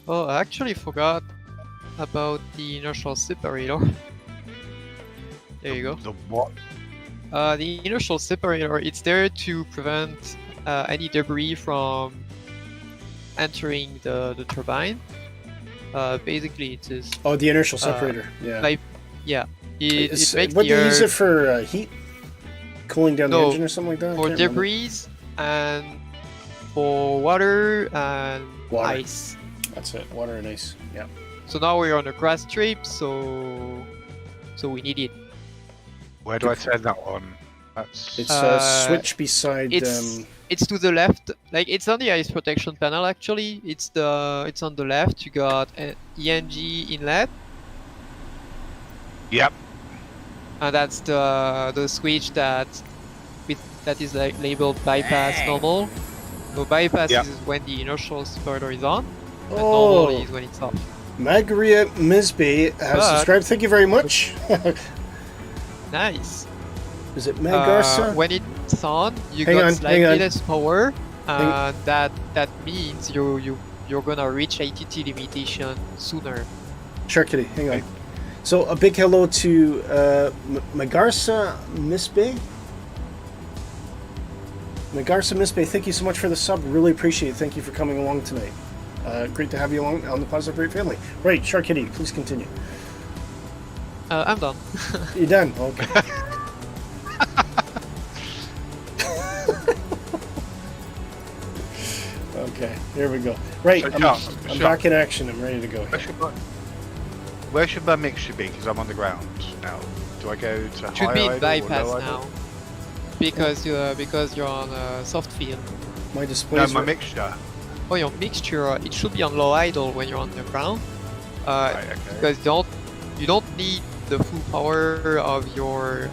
Oh, I actually forgot about the inertial separator. There you go. The what? The inertial separator, it's there to prevent any debris from entering the turbine. Basically, it is. Oh, the inertial separator. Yeah. Like, yeah. It makes What the do you use air it for? Heat, cooling down the No, engine or something like that. I for can't remember. debris and for water and Water. ice. That's it. Water and ice. Yeah. So now we're on a grass strip, so we need it. Where do I turn that on? That's It's a switch beside. It's to the left, like it's on the ice protection panel actually. It's on the left. You got an ENG inlet, yep. and that's the switch that is like labeled bypass normal. So bypass Yep. is when the inertial separator is on, and Oh. normal is when it's off. Margaret Misby has But- subscribed. Thank you very much. Nice. Is it Meg Garza? When it's on, you Hang got on, slightly hang on. less power, Hang- and that means you're gonna reach ATT limitation sooner. Sure, Kitty. Hang on. So a big hello to Magarsa Misbay. Magarsa Misbay, thank you so much for the sub. Really appreciate it. Thank you for coming along tonight. Great to have you along on the Positive Rate family. Right, Shark Kitty, please continue. I'm done. You done? Okay. Okay, here we go. Right, So, I'm Shark, back in action. I'm ready to go. Where should my mixture be? Because I'm on the ground now. Do I go to Should high be idle in or bypass low now, idle? because you're on a soft field. My No, displays my are... mixture. Oh, your mixture, it should be on low idle when you're on the ground, Right, okay. because you don't need the full power of your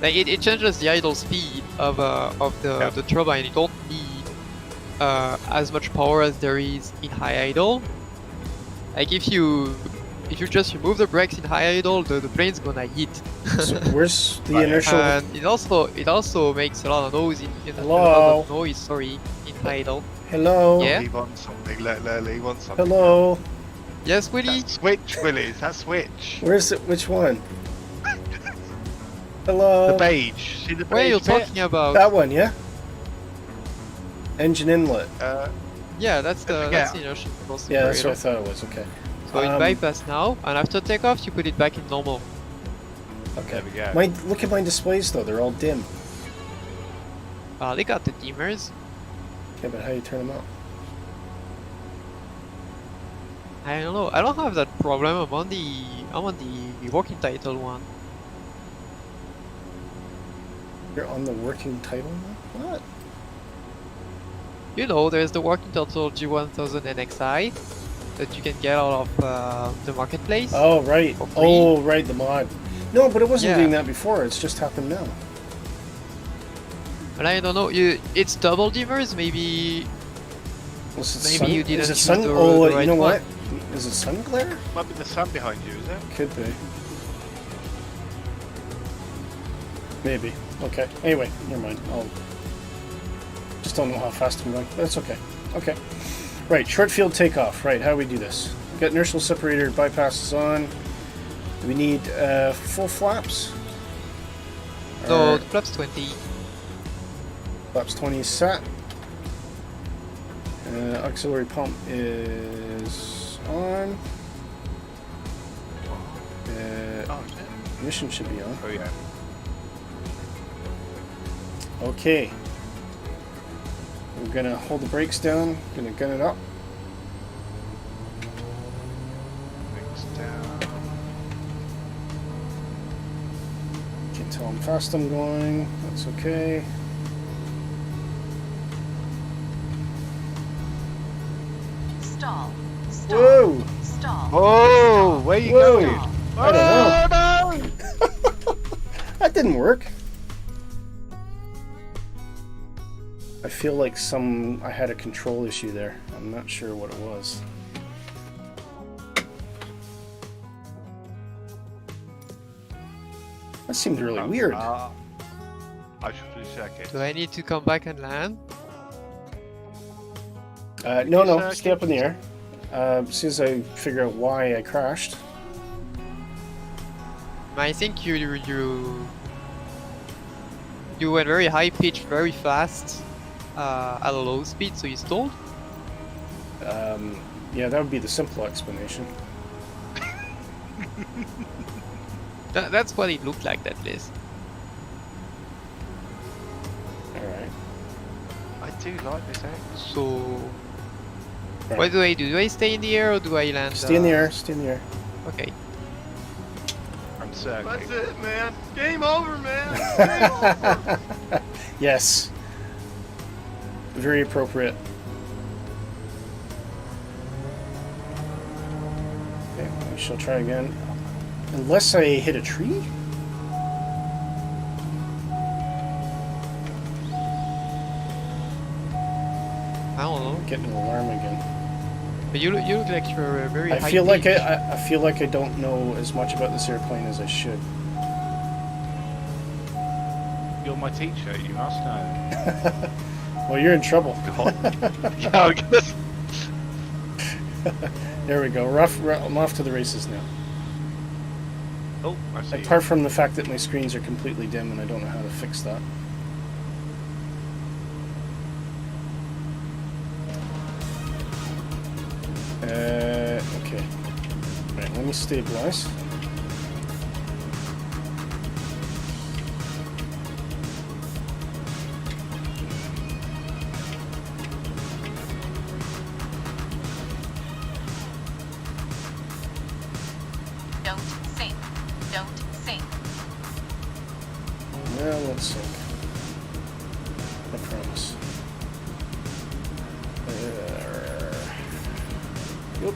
like it changes the idle speed of the turbine. You don't need as much power as there is in high idle. Like if you just remove the brakes in high idle, the plane's gonna hit. So where's the Right. inertial... And it also makes a lot of noise in a Hello? lot of noise. Sorry, in high idle. Hello? Yeah. Leave on something. Let leave on something. Hello? Yes, Willy. That switch, Willy. It's that switch. Where's it? Which one? Hello? The beige. See the beige What are you bit? talking about? That one, yeah? Engine inlet. Yeah, that's forget. that's the inertial separator. Yeah, that's what I thought it was. Okay. So in bypass now, and after takeoff, you put it back in normal. Okay. There we go. Look at my displays though; they're all dim. They got the dimmers. Okay, but how do you turn them out? I don't know. I don't have that problem. I'm on the working title one. You're on the working title now? What? You know, there's the working title G1000 NXI that you can get out of the marketplace. Oh right. For free. Oh right, the mod. No, but it wasn't Yeah. doing that before. It's just happened now. And I don't know. It's double dimmers. Maybe Was it Maybe sun? you didn't Is it use sun? the- Oh, the you right know one. what? Is it sun glare? Might be the sun behind you, is it? Could be. Maybe. Okay. Anyway, never mind. I'll just don't know how fast I'm going. But it's okay. Okay. Right. Short field takeoff. Right. How do we do this? We've got inertial separator bypasses on. Do we need full flaps? no, Or the flaps 20. flaps 20 set. Auxiliary pump is on. Oh, is it? Ignition should be on. Oh, yeah. Okay. We're gonna hold the brakes down. Gonna gun it up. Brakes down. Can't tell how fast I'm going. That's okay. Stall. Stall. Whoa! Stall. Oh, where you Whoa. going? I don't know. Oh, no! That didn't work. I feel like I had a control issue there. I'm not sure what it was. That seemed really weird. I should recheck it. Do I need to come back and land? No, Yes, no, stay up in the air. As soon as I figure out why I crashed. I think you went very high pitch, very fast, at a low speed, so you stalled. Yeah, that would be the simple explanation. That's what it looked like, at least. Alright. I do like this egg. So, Right. what do I do? Do I stay in the air or do I land? Stay in the air, stay in the air. Okay. I'm circling. That's it, man. Game over, man. Game over. Yes. Very appropriate. Okay, we shall try again. Unless I hit a tree? I don't know. Getting an alarm again. But you look like you're a very I high feel like pitch. I feel like I don't know as much about this airplane as I should. You're my teacher. You must know. Well, you're in trouble. Yeah, I guess. There we go. I'm off to the races now. Oh, I see. Apart from the fact that my screens are completely dim and I don't know how to fix that. Okay. Right, let me stabilize. Don't sink. Don't sink. Well, let's sink. I promise. Yep.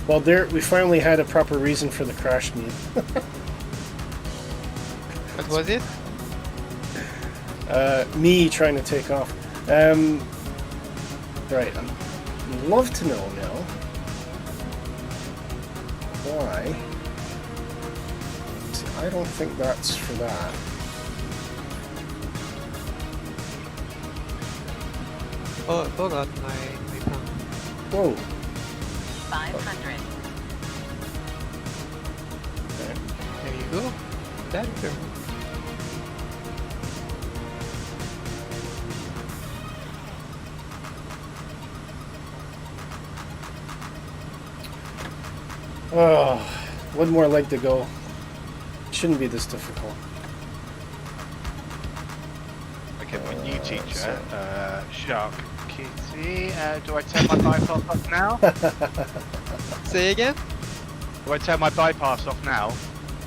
Well, there we finally had a proper reason for the crash meme. What was it? Me trying to take off. Right, I'd love to know now why. See, I don't think that's for that. Oh, hold on, my phone. Whoa. 500. Okay. There you go. Better. Oh, one more leg to go. Shouldn't be this difficult. Okay, my new teacher, Shark Kitty. Do I turn my bypass off now? Say again? Do I turn my bypass off now?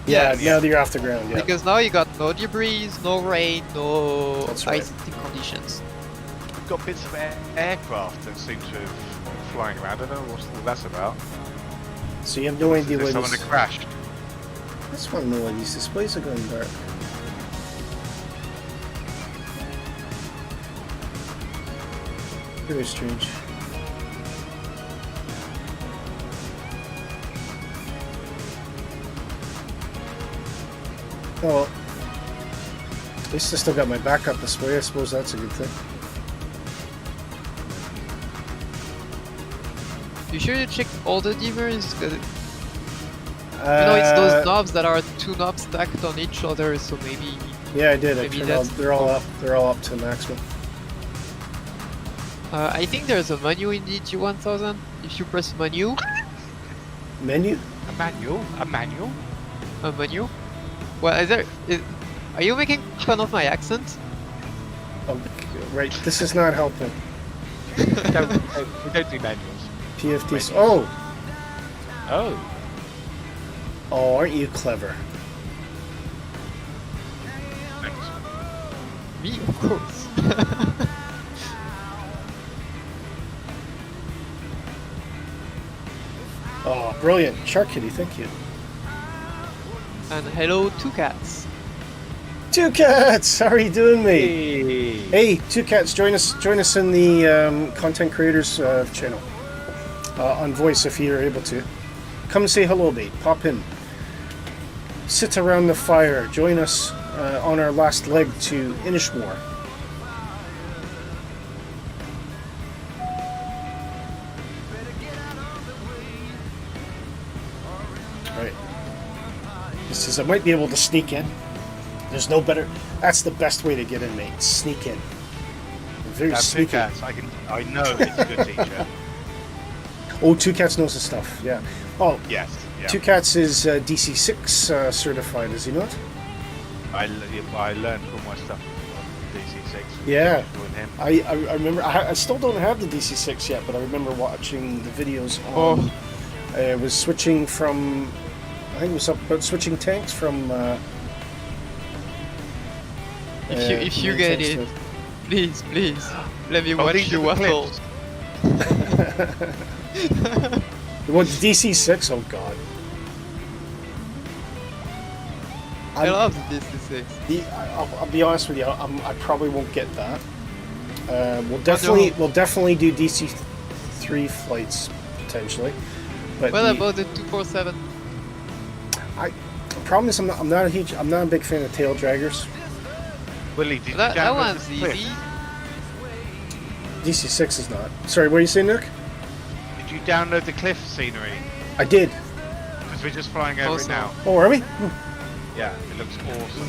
Yeah, Yes. now that you're off the ground, yeah. Because now you got no debris, no rain, no That's right. icing conditions. I've got bits of aircraft that seem to have flying around. I don't know what all that's about. So you have no idea Is why someone these... that crashed? I just want to know why these displays are going dark. Very strange. Oh, at least I still got my backup display. I suppose that's a good thing. You sure you checked all the divers? 'Cause it's those knobs that are two knobs stacked on each other, so maybe... Yeah, I did. maybe They're all that's- up. They're all up to maximum. I think there's a menu in the G1000. If you press menu, Menu? A manual? A manual? a menu. Well, are you making fun of my accent? Oh, right. This is not helping. we don't do manuals. PFDs. Oh, Oh. oh, aren't you clever? Thanks. Me, of course. Oh, brilliant. Shark Kitty, thank you. And hello, two cats. Two Cats, how are you doing, mate? Hey, Two Cats, join us in the content creators channel on voice if you're able to. Come say hello, mate. Pop in. Sit around the fire. Join us on our last leg to Inishmore. Right. This says I might be able to sneak in. There's no better. That's the best way to get in, mate. Sneak in. Very That's sneaky. Two Cats. I know it's a good teacher. Oh, Two Cats knows his stuff. Yeah. Oh, Yes. Yeah. Two Cats is DC6 certified, is he not? I learned all my stuff on DC6. Yeah. With him. I remember. I still don't have the DC6 yet, but I remember watching the videos on. It was switching from. I think it was about switching tanks from. If you get it, please, let me Oh, watch these you are the waffle. clips. What DC6? Oh God. I love the DC6. I'll be honest with you. I probably won't get that. We'll definitely do DC3 flights potentially. But What about the 247? the problem is I'm not a big fan of tail draggers. Willy, did you That download one's the clip? easy. DC6 is not. Sorry, what are you saying, Nick? Did you download the cliff scenery? I did. Because we're just flying over it Awesome. now. Oh, are we? Yeah, it looks awesome.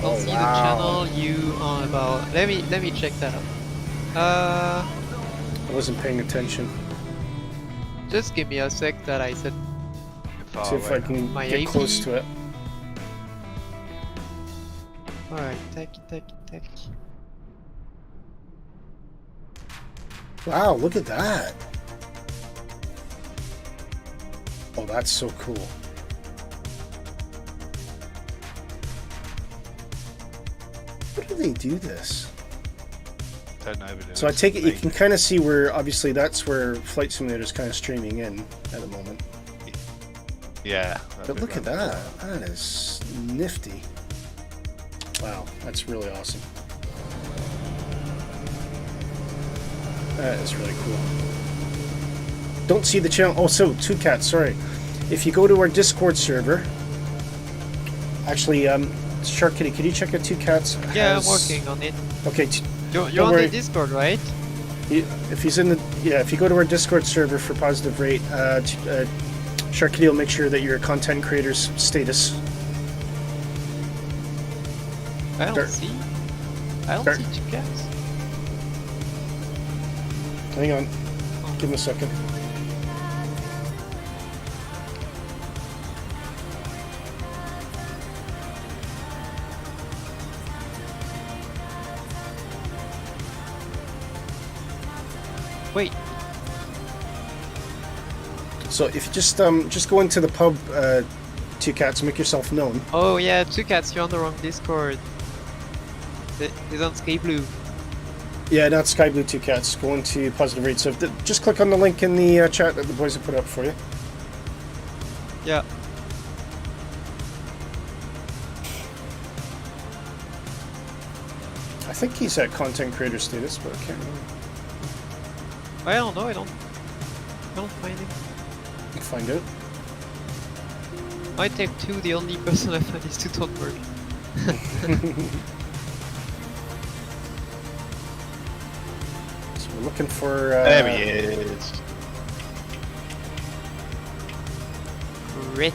I'll see the channel you on about. Let me check that out. I wasn't paying attention. Just give me a sec that I said. Far See if away. I can My get AP. close to it. Alright, tacky. Wow, look at that. Oh, that's so cool. How do they do this? Don't know, but it So I looks take it you amazing. can kind of see where, obviously, that's where Flight Simulator is kind of streaming in at the moment. Yeah. But look at that. That is nifty. Wow, that's really awesome. That is really cool. Don't see the channel. Oh, so Two Cats. Sorry. If you go to our Discord server, actually, Shark Kitty, could you check out Two Cats? Yeah, I'm has- working on it. Okay. You're Don't on worry. the Discord, right? If he's in the if you go to our Discord server for Positive Rate, Shark Kitty will make sure that you're a content creator's status. I don't Start- see 2 cats. Hang on. Give him a second. Wait, So if you just go into the pub, Two Cats, make yourself known. oh yeah, 2 cats, you're on the wrong Discord. It's on Sky Blue. Yeah, not Sky Blue Two Cats. Go into Positive Rate. So just click on the link in the chat that the boys have put up for you. Yeah. I think he's at content creator status, but I can't remember. I don't know, I don't find it. You can find out. My Tech 2, the only person I find is to don't work. So we're looking for. There he is. Great.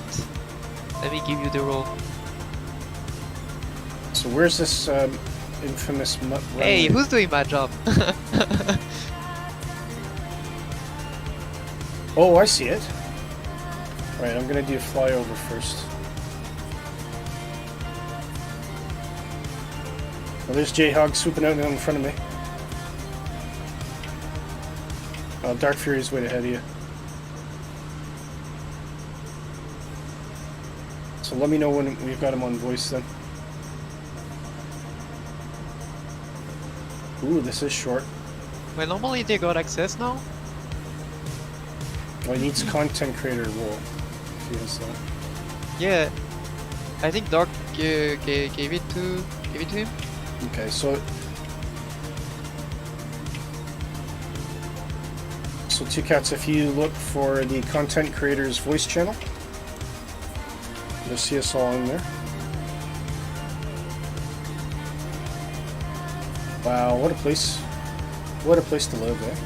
Let me give you the roll. So where's this infamous? Hey, who's doing my job? Oh, I see it. Right, I'm gonna do flyover first. Well, there's Jayhog swooping out in front of me. Oh, Dark Fury's way ahead of you. So let me know when we've got him on voice then. Ooh, this is short. Well, normally they got access now. Oh, he needs content creator role. If he has that. Yeah, I think Dark gave it to him. Okay, so Two Cats, if you look for the content creator's voice channel, You'll see us all in there. Wow, what a place. What a place to live, eh?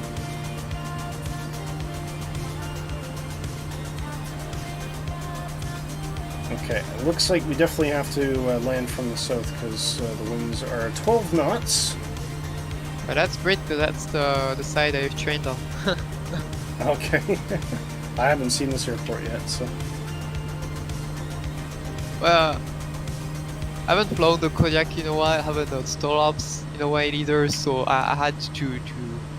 Okay, it looks like we definitely have to land from the south because the winds are 12 knots. But that's great because that's the side I've trained on. Okay. I haven't seen this airport yet, so... Well, I haven't flown the Kodiak in a while, I haven't done Start-ups in a while either, so I had to,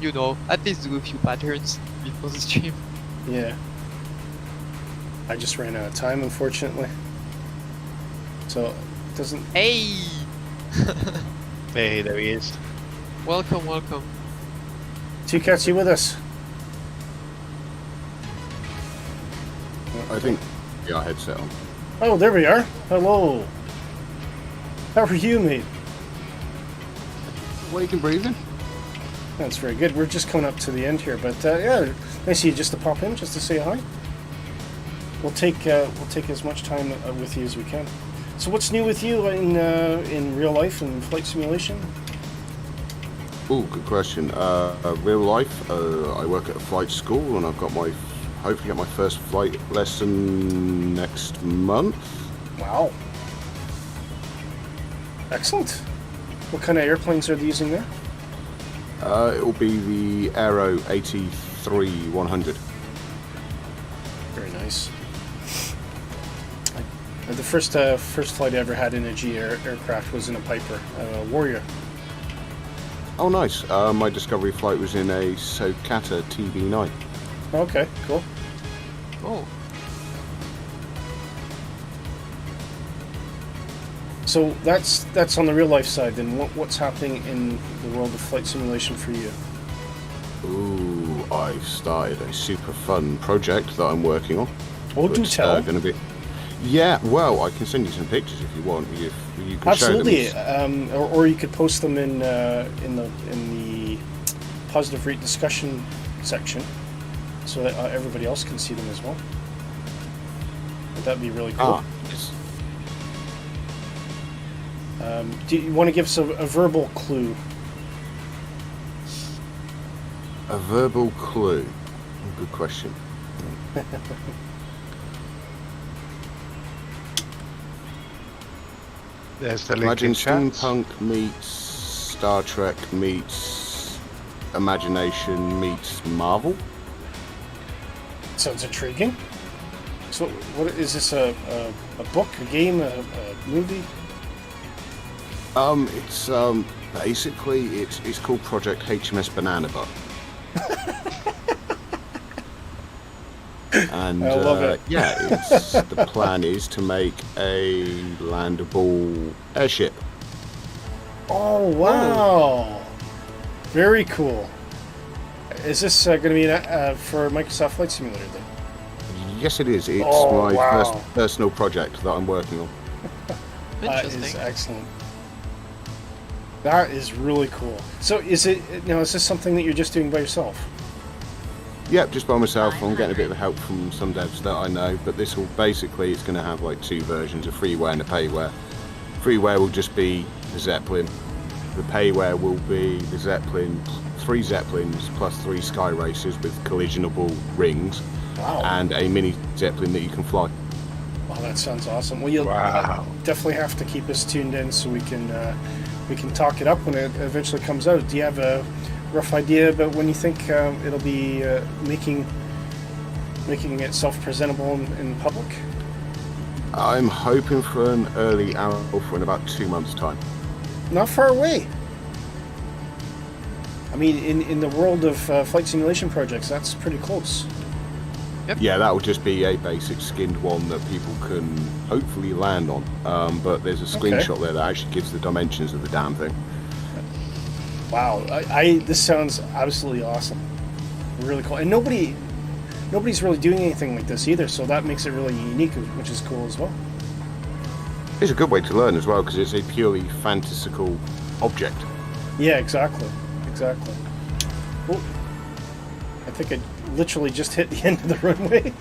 you know, at least do a few patterns before the stream. Yeah. I just ran out of time, unfortunately. So, it doesn't... Hey! Hey, there he is. Welcome, welcome. Two Cats, you with us? I think our headset on. Oh, there we are. Hello. How are you, mate? Wake and breathing. That's very good. We're just coming up to the end here, but yeah, nice of you just to pop in, just to say hi. We'll take as much time with you as we can. So, what's new with you in real life and flight simulation? Oh, good question. Real life, I work at a flight school, and I've got hopefully get my first flight lesson next month. Wow. Excellent. What kind of airplanes are they using there? It will be the Aero 83-100. Very nice. The first flight I ever had in a G aircraft was in a Piper, Warrior. Oh, nice. My discovery flight was in a Socata TB9. Okay, cool. Oh, So that's on the real life side. Then what's happening in the world of flight simulation for you? Ooh, I've started a super fun project that I'm working on. Oh, do It's, tell. Gonna be... Yeah, well, I can send you some pictures if you want. You can Absolutely. show them. Or you could post them in the positive rate discussion section, so that everybody else can see them as well. That'd be really cool. Yes. Do you want to give us a verbal clue? A verbal clue. Good question. There's the link Imagine in chat. steampunk meets Star Trek meets Imagination meets Marvel. Sounds intriguing. So, what is this? A book, a game, a movie? It's basically it's called Project HMS Banana Butt. And I love it. yeah, the plan is to make a landable airship. Oh wow! Very cool. Is this going to be for Microsoft Flight Simulator then? Yes, it is. It's Oh, my wow. first personal project that I'm working on. That is interesting. excellent. That is really cool. So, is this something that you're just doing by yourself? Yep, just by myself. I'm getting a bit of help from some devs that I know, but this will basically, it's going to have like two versions, a freeware and a payware. Freeware will just be the Zeppelin. The payware will be the Zeppelin, 3 Zeppelins plus 3 Sky Racers with collisionable rings, Wow. and a mini Zeppelin that you can fly. Wow, that sounds awesome. Well, you'll Wow. definitely have to keep us tuned in so we can talk it up when it eventually comes out. Do you have a rough idea about when you think it'll be making itself presentable in public? I'm hoping for an early alpha in about 2 months' time. Not far away. I mean, in the world of flight simulation projects, that's pretty close. Yeah, that will just be a basic skinned one that people can hopefully land on. But there's a screenshot there that actually gives the dimensions of the damn thing. Wow, this sounds absolutely awesome. Really cool, and nobody's really doing anything like this either, so that makes it really unique, which is cool as well. It's a good way to learn as well because it's a purely fantastical object. Yeah, exactly. Oh, I think I literally just hit the end of the runway.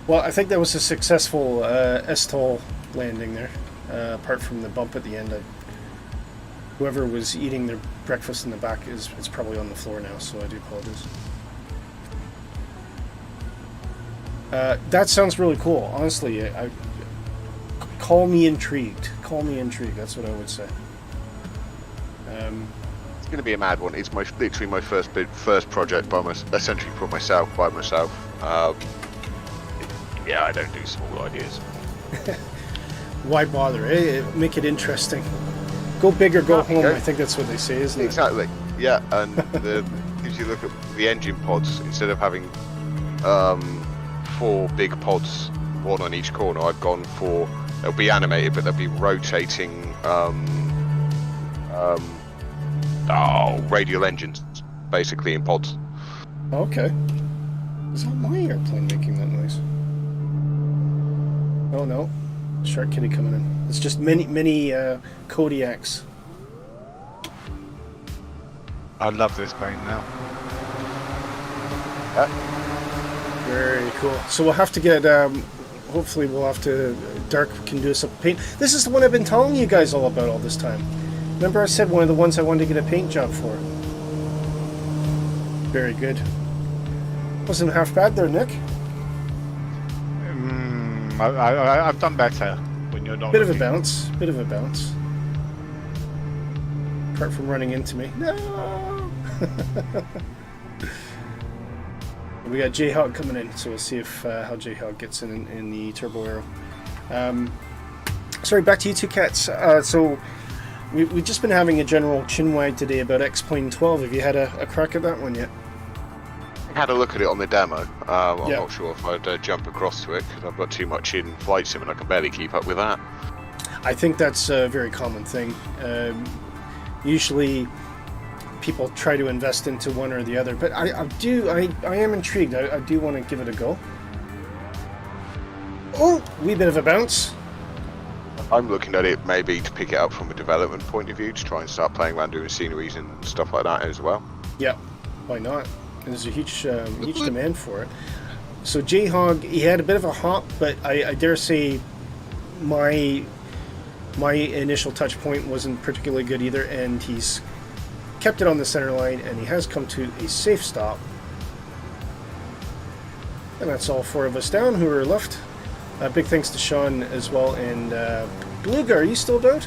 Well, I think that was a successful STOL landing there. Apart from the bump at the end, whoever was eating their breakfast in the back is probably on the floor now, so I do apologize. That sounds really cool. Honestly, call me intrigued. Call me intrigued. That's what I would say. It's going to be a mad one. It's literally my first project essentially for myself by myself. Yeah, I don't do small ideas. Why bother? Make it interesting. Go big or go home. Okay. I think that's what they say, isn't it? Exactly. Yeah, and if you look at the engine pods, instead of having 4 big pods, one on each corner, I've gone for, they'll be animated, but they'll be rotating radial engines, basically in pods. Okay. Is that my airplane making that noise? Oh no. Shark Kitty coming in. It's just many Kodiaks. I love this plane now. Very cool. So we'll have to get, hopefully we'll have to, Dark can do us a paint. This is the one I've been telling you guys all about all this time. Remember I said one of the ones I wanted to get a paint job for? Very good. Wasn't half bad there, Nick. I've done better when you're not. Bit of a bounce. Bit of a bounce. Apart from running into me. No! We got Jayhawk coming in, so we'll see if how Jayhawk gets in the turbo aero. Sorry, back to you two cats. So we've just been having a general chinwag today about X-Plane 12. Have you had a crack at that one yet? I had a look at it on the demo. I'm Yeah. not sure if I'd jump across to it because I've got too much in flight sim and I can barely keep up with that. I think that's a very common thing. Usually people try to invest into one or the other, but I am intrigued. I do want to give it a go. Oh, wee bit of a bounce. I'm looking at it maybe to pick it up from a development point of view to try and start playing around doing sceneries and stuff like that as well. Yeah, why not? And there's a huge demand for it. So Jayhawk, he had a bit of a hop, but I dare say my initial touch point wasn't particularly good either, and he's kept it on the center line, and he has come to a safe stop. And that's all 4 of us down who are left. Big thanks to Sean as well, and Beluga, are you still about?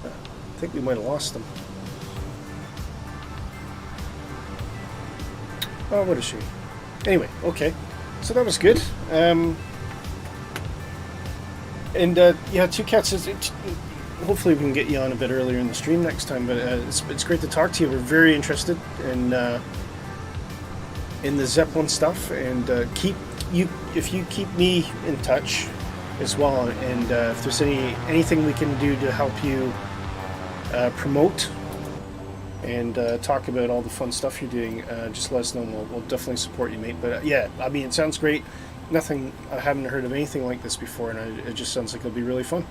I think we might have lost them. Oh, what a shame. Anyway, okay. So that was good. Yeah, two cats. Hopefully we can get you on a bit earlier in the stream next time. But it's great to talk to you. We're very interested in the Zeppelin stuff, and if you keep me in touch as well, and if there's anything we can do to help you promote and talk about all the fun stuff you're doing, just let us know, and we'll definitely support you, mate. But yeah, I mean, it sounds great. I haven't heard of anything like this before, and it just sounds like it'll be really fun.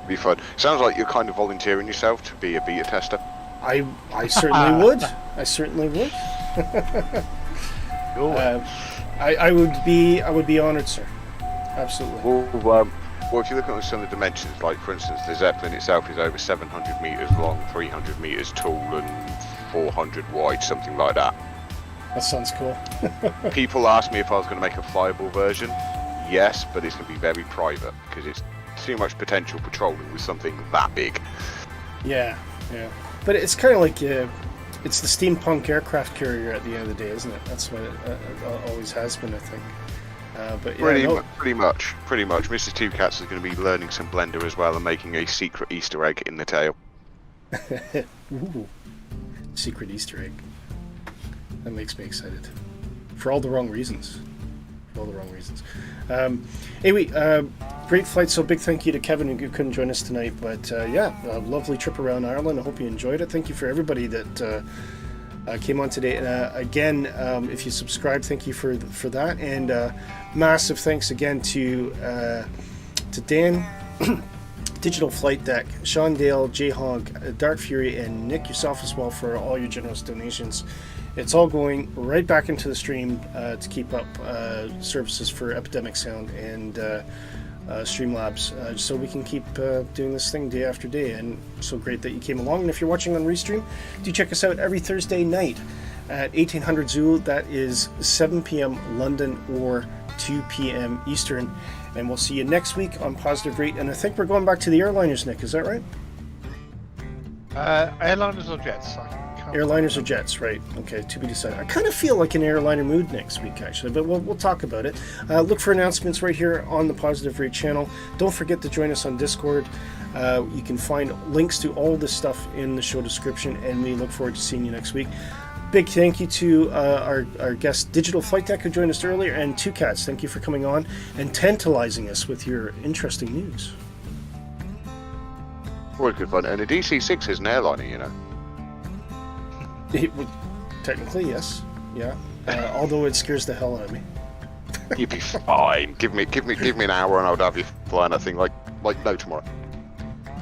Be fun. Sounds like you're kind of volunteering yourself to be a beta tester. I certainly would. I certainly would. Cool. I would be honored, sir. Absolutely. Well, if you look at some of the dimensions, like for instance, the Zeppelin itself is over 700 meters long, 300 meters tall, and 400 wide, something like that. That sounds cool. People asked me if I was going to make a flyable version. Yes, but it's going to be very private because it's too much potential patrolling with something that big. Yeah. But it's kind of like it's the steampunk aircraft carrier at the end of the day, isn't it? That's what it always has been, I think. But yeah, pretty much. Mr. Two Cats is going to be learning some Blender as well and making a secret Easter egg in the tail. Ooh, secret Easter egg. That makes me excited. For all the wrong reasons. Anyway, great flight. So big thank you to Kevin who couldn't join us tonight. But yeah, a lovely trip around Ireland. I hope you enjoyed it. Thank you for everybody that came on today. Again, if you subscribe, thank you for that. And massive thanks again to Dan, Digital Flight Deck, Sean Dale, Jayhawk, Dark Fury, and Nick yourself as well for all your generous donations It's all going right back into the stream to keep up services for Epidemic Sound and Streamlabs, so we can keep doing this thing day after day. And so great that you came along. And if you're watching on Restream, do check us out every Thursday night at 1800 Zulu. That is 7 p.m. London or 2 p.m. Eastern. And we'll see you next week on Positive Rate. And I think we're going back to the airliners, Nick. Is that right? Airliners or jets? Airliners or jets, right. Okay, to be decided. I kind of feel like an airliner mood next week, actually, but we'll talk about it. Look for announcements right here on the Positive Rate channel. Don't forget to join us on Discord. You can find links to all this stuff in the show description, and we look forward to seeing you next week. Big thank you to our guest, Digital Flight Deck, who joined us earlier, and Two Cats, thank you for coming on and tantalizing us with your interesting news. Always good fun. And a DC-6 is an airliner, you know. It would, technically, yes. Yeah. Although it scares the hell out of me. You'd be fine. Give me an hour and I'll have you flying that thing like no tomorrow.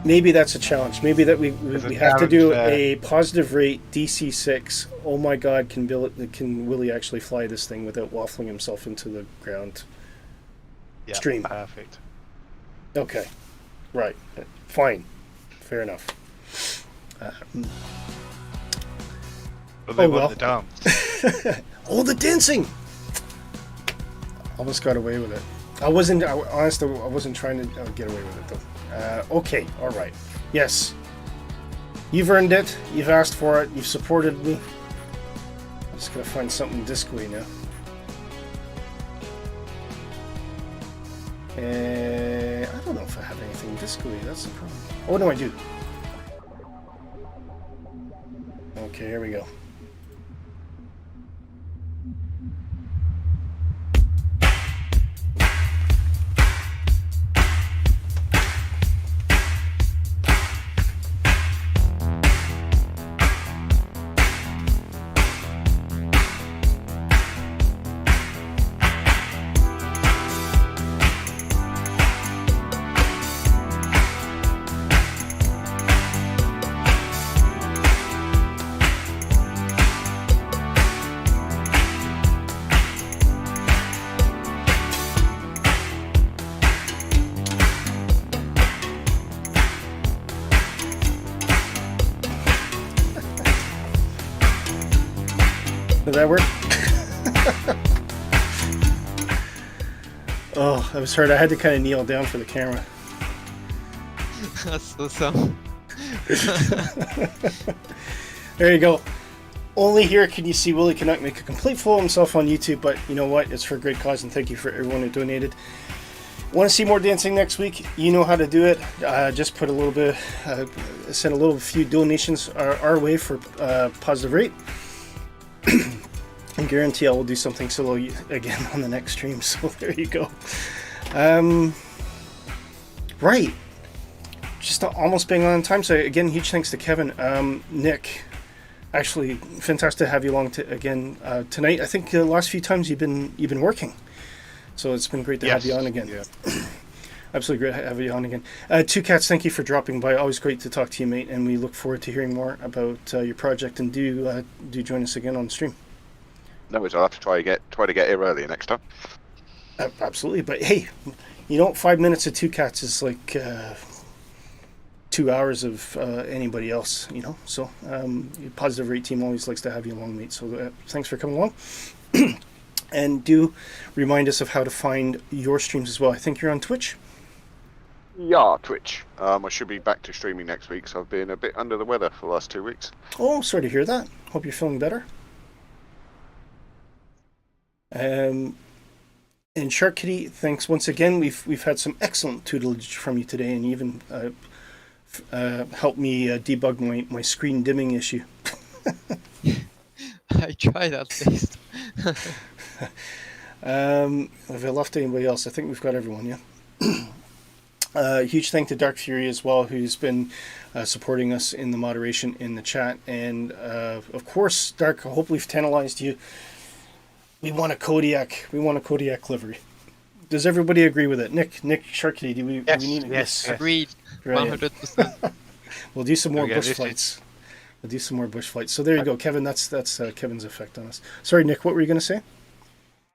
Maybe that's a challenge. Maybe that we have to do challenge a Positive Rate DC-6. Oh my God, can Willy actually fly this thing without waffling himself into the ground? Yeah, Stream. perfect. Okay. Right. Fine. Fair enough. But they Oh, want well. the dance. Oh, the dancing! Almost got away with it. Honestly, I wasn't trying to get away with it, though. Okay, all right. Yes. You've earned it. You've asked for it. You've supported me. I'm just going to find something disco-y now. I don't know if I have anything disco-y. That's the problem. Oh, no, I do. Okay, here we go. Did that work? Oh, that was hard. I had to kind of kneel down for the camera. That's awesome. There you go. Only here can you see Willy Canuck make a complete fool of himself on YouTube, but you know what? It's for a great cause, and thank you for everyone who donated. Want to see more dancing next week? You know how to do it. Just put a little bit, send a few donations our way for Positive Rate. I guarantee I will do something solo again on the next stream, so there you go. Right. Just almost being on time, so again, huge thanks to Kevin. Nick, actually, fantastic to have you along again tonight. I think the last few times you've been working, so it's been great to have you on again. Yeah. Absolutely great to have you on again. Two Cats, thank you for dropping by. Always great to talk to you, mate, and we look forward to hearing more about your project, and do join us again on stream. No worries, I'll have to try to get here earlier next time. Absolutely, but hey, 5 minutes of Two Cats is like 2 hours of anybody else, So Positive Rate team always likes to have you along, mate. So thanks for coming along. And do remind us of how to find your streams as well. I think you're on Twitch. Yeah, Twitch. I should be back to streaming next week, so I've been a bit under the weather for the last 2 weeks. Oh, sorry to hear that. Hope you're feeling better. And Shark Kitty, thanks once again. We've had some excellent tutelage from you today, and you even helped me debug my screen dimming issue. I tried at least. If I left anybody else, I think we've got everyone, yeah. Huge thank to Dark Fury as well, who's been supporting us in the moderation in the chat. And of course, Dark, I hope we've tantalized you. We want a Kodiak livery. Does everybody agree with it? Nick, Sharky, do we need it? Yes. Agreed. 100%. We'll do some more Okay, bush this flights. We'll do some more bush flights. So there you go, Kevin. That's Kevin's effect on us. Sorry, Nick. What were you going to say?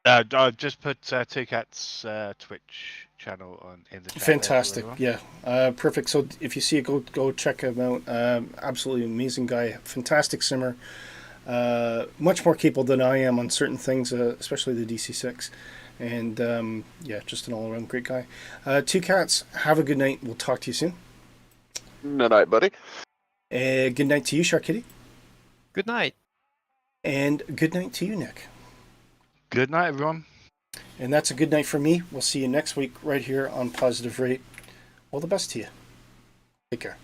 I just put Two Cats Twitch channel on in the chat. Fantastic. There, Yeah. Perfect. So if you see it, go check him out. Absolutely amazing guy. Fantastic simmer. Much more capable than I am on certain things, especially the DC6. And yeah, just an all-around great guy. Two Cats, have a good night. We'll talk to you soon. No night, buddy. Good night to you, Shark Kitty. Good night. And good night to you, Nick. Good night, everyone. And that's a good night for me. We'll see you next week right here on Positive Rate. All the best to you. Take care.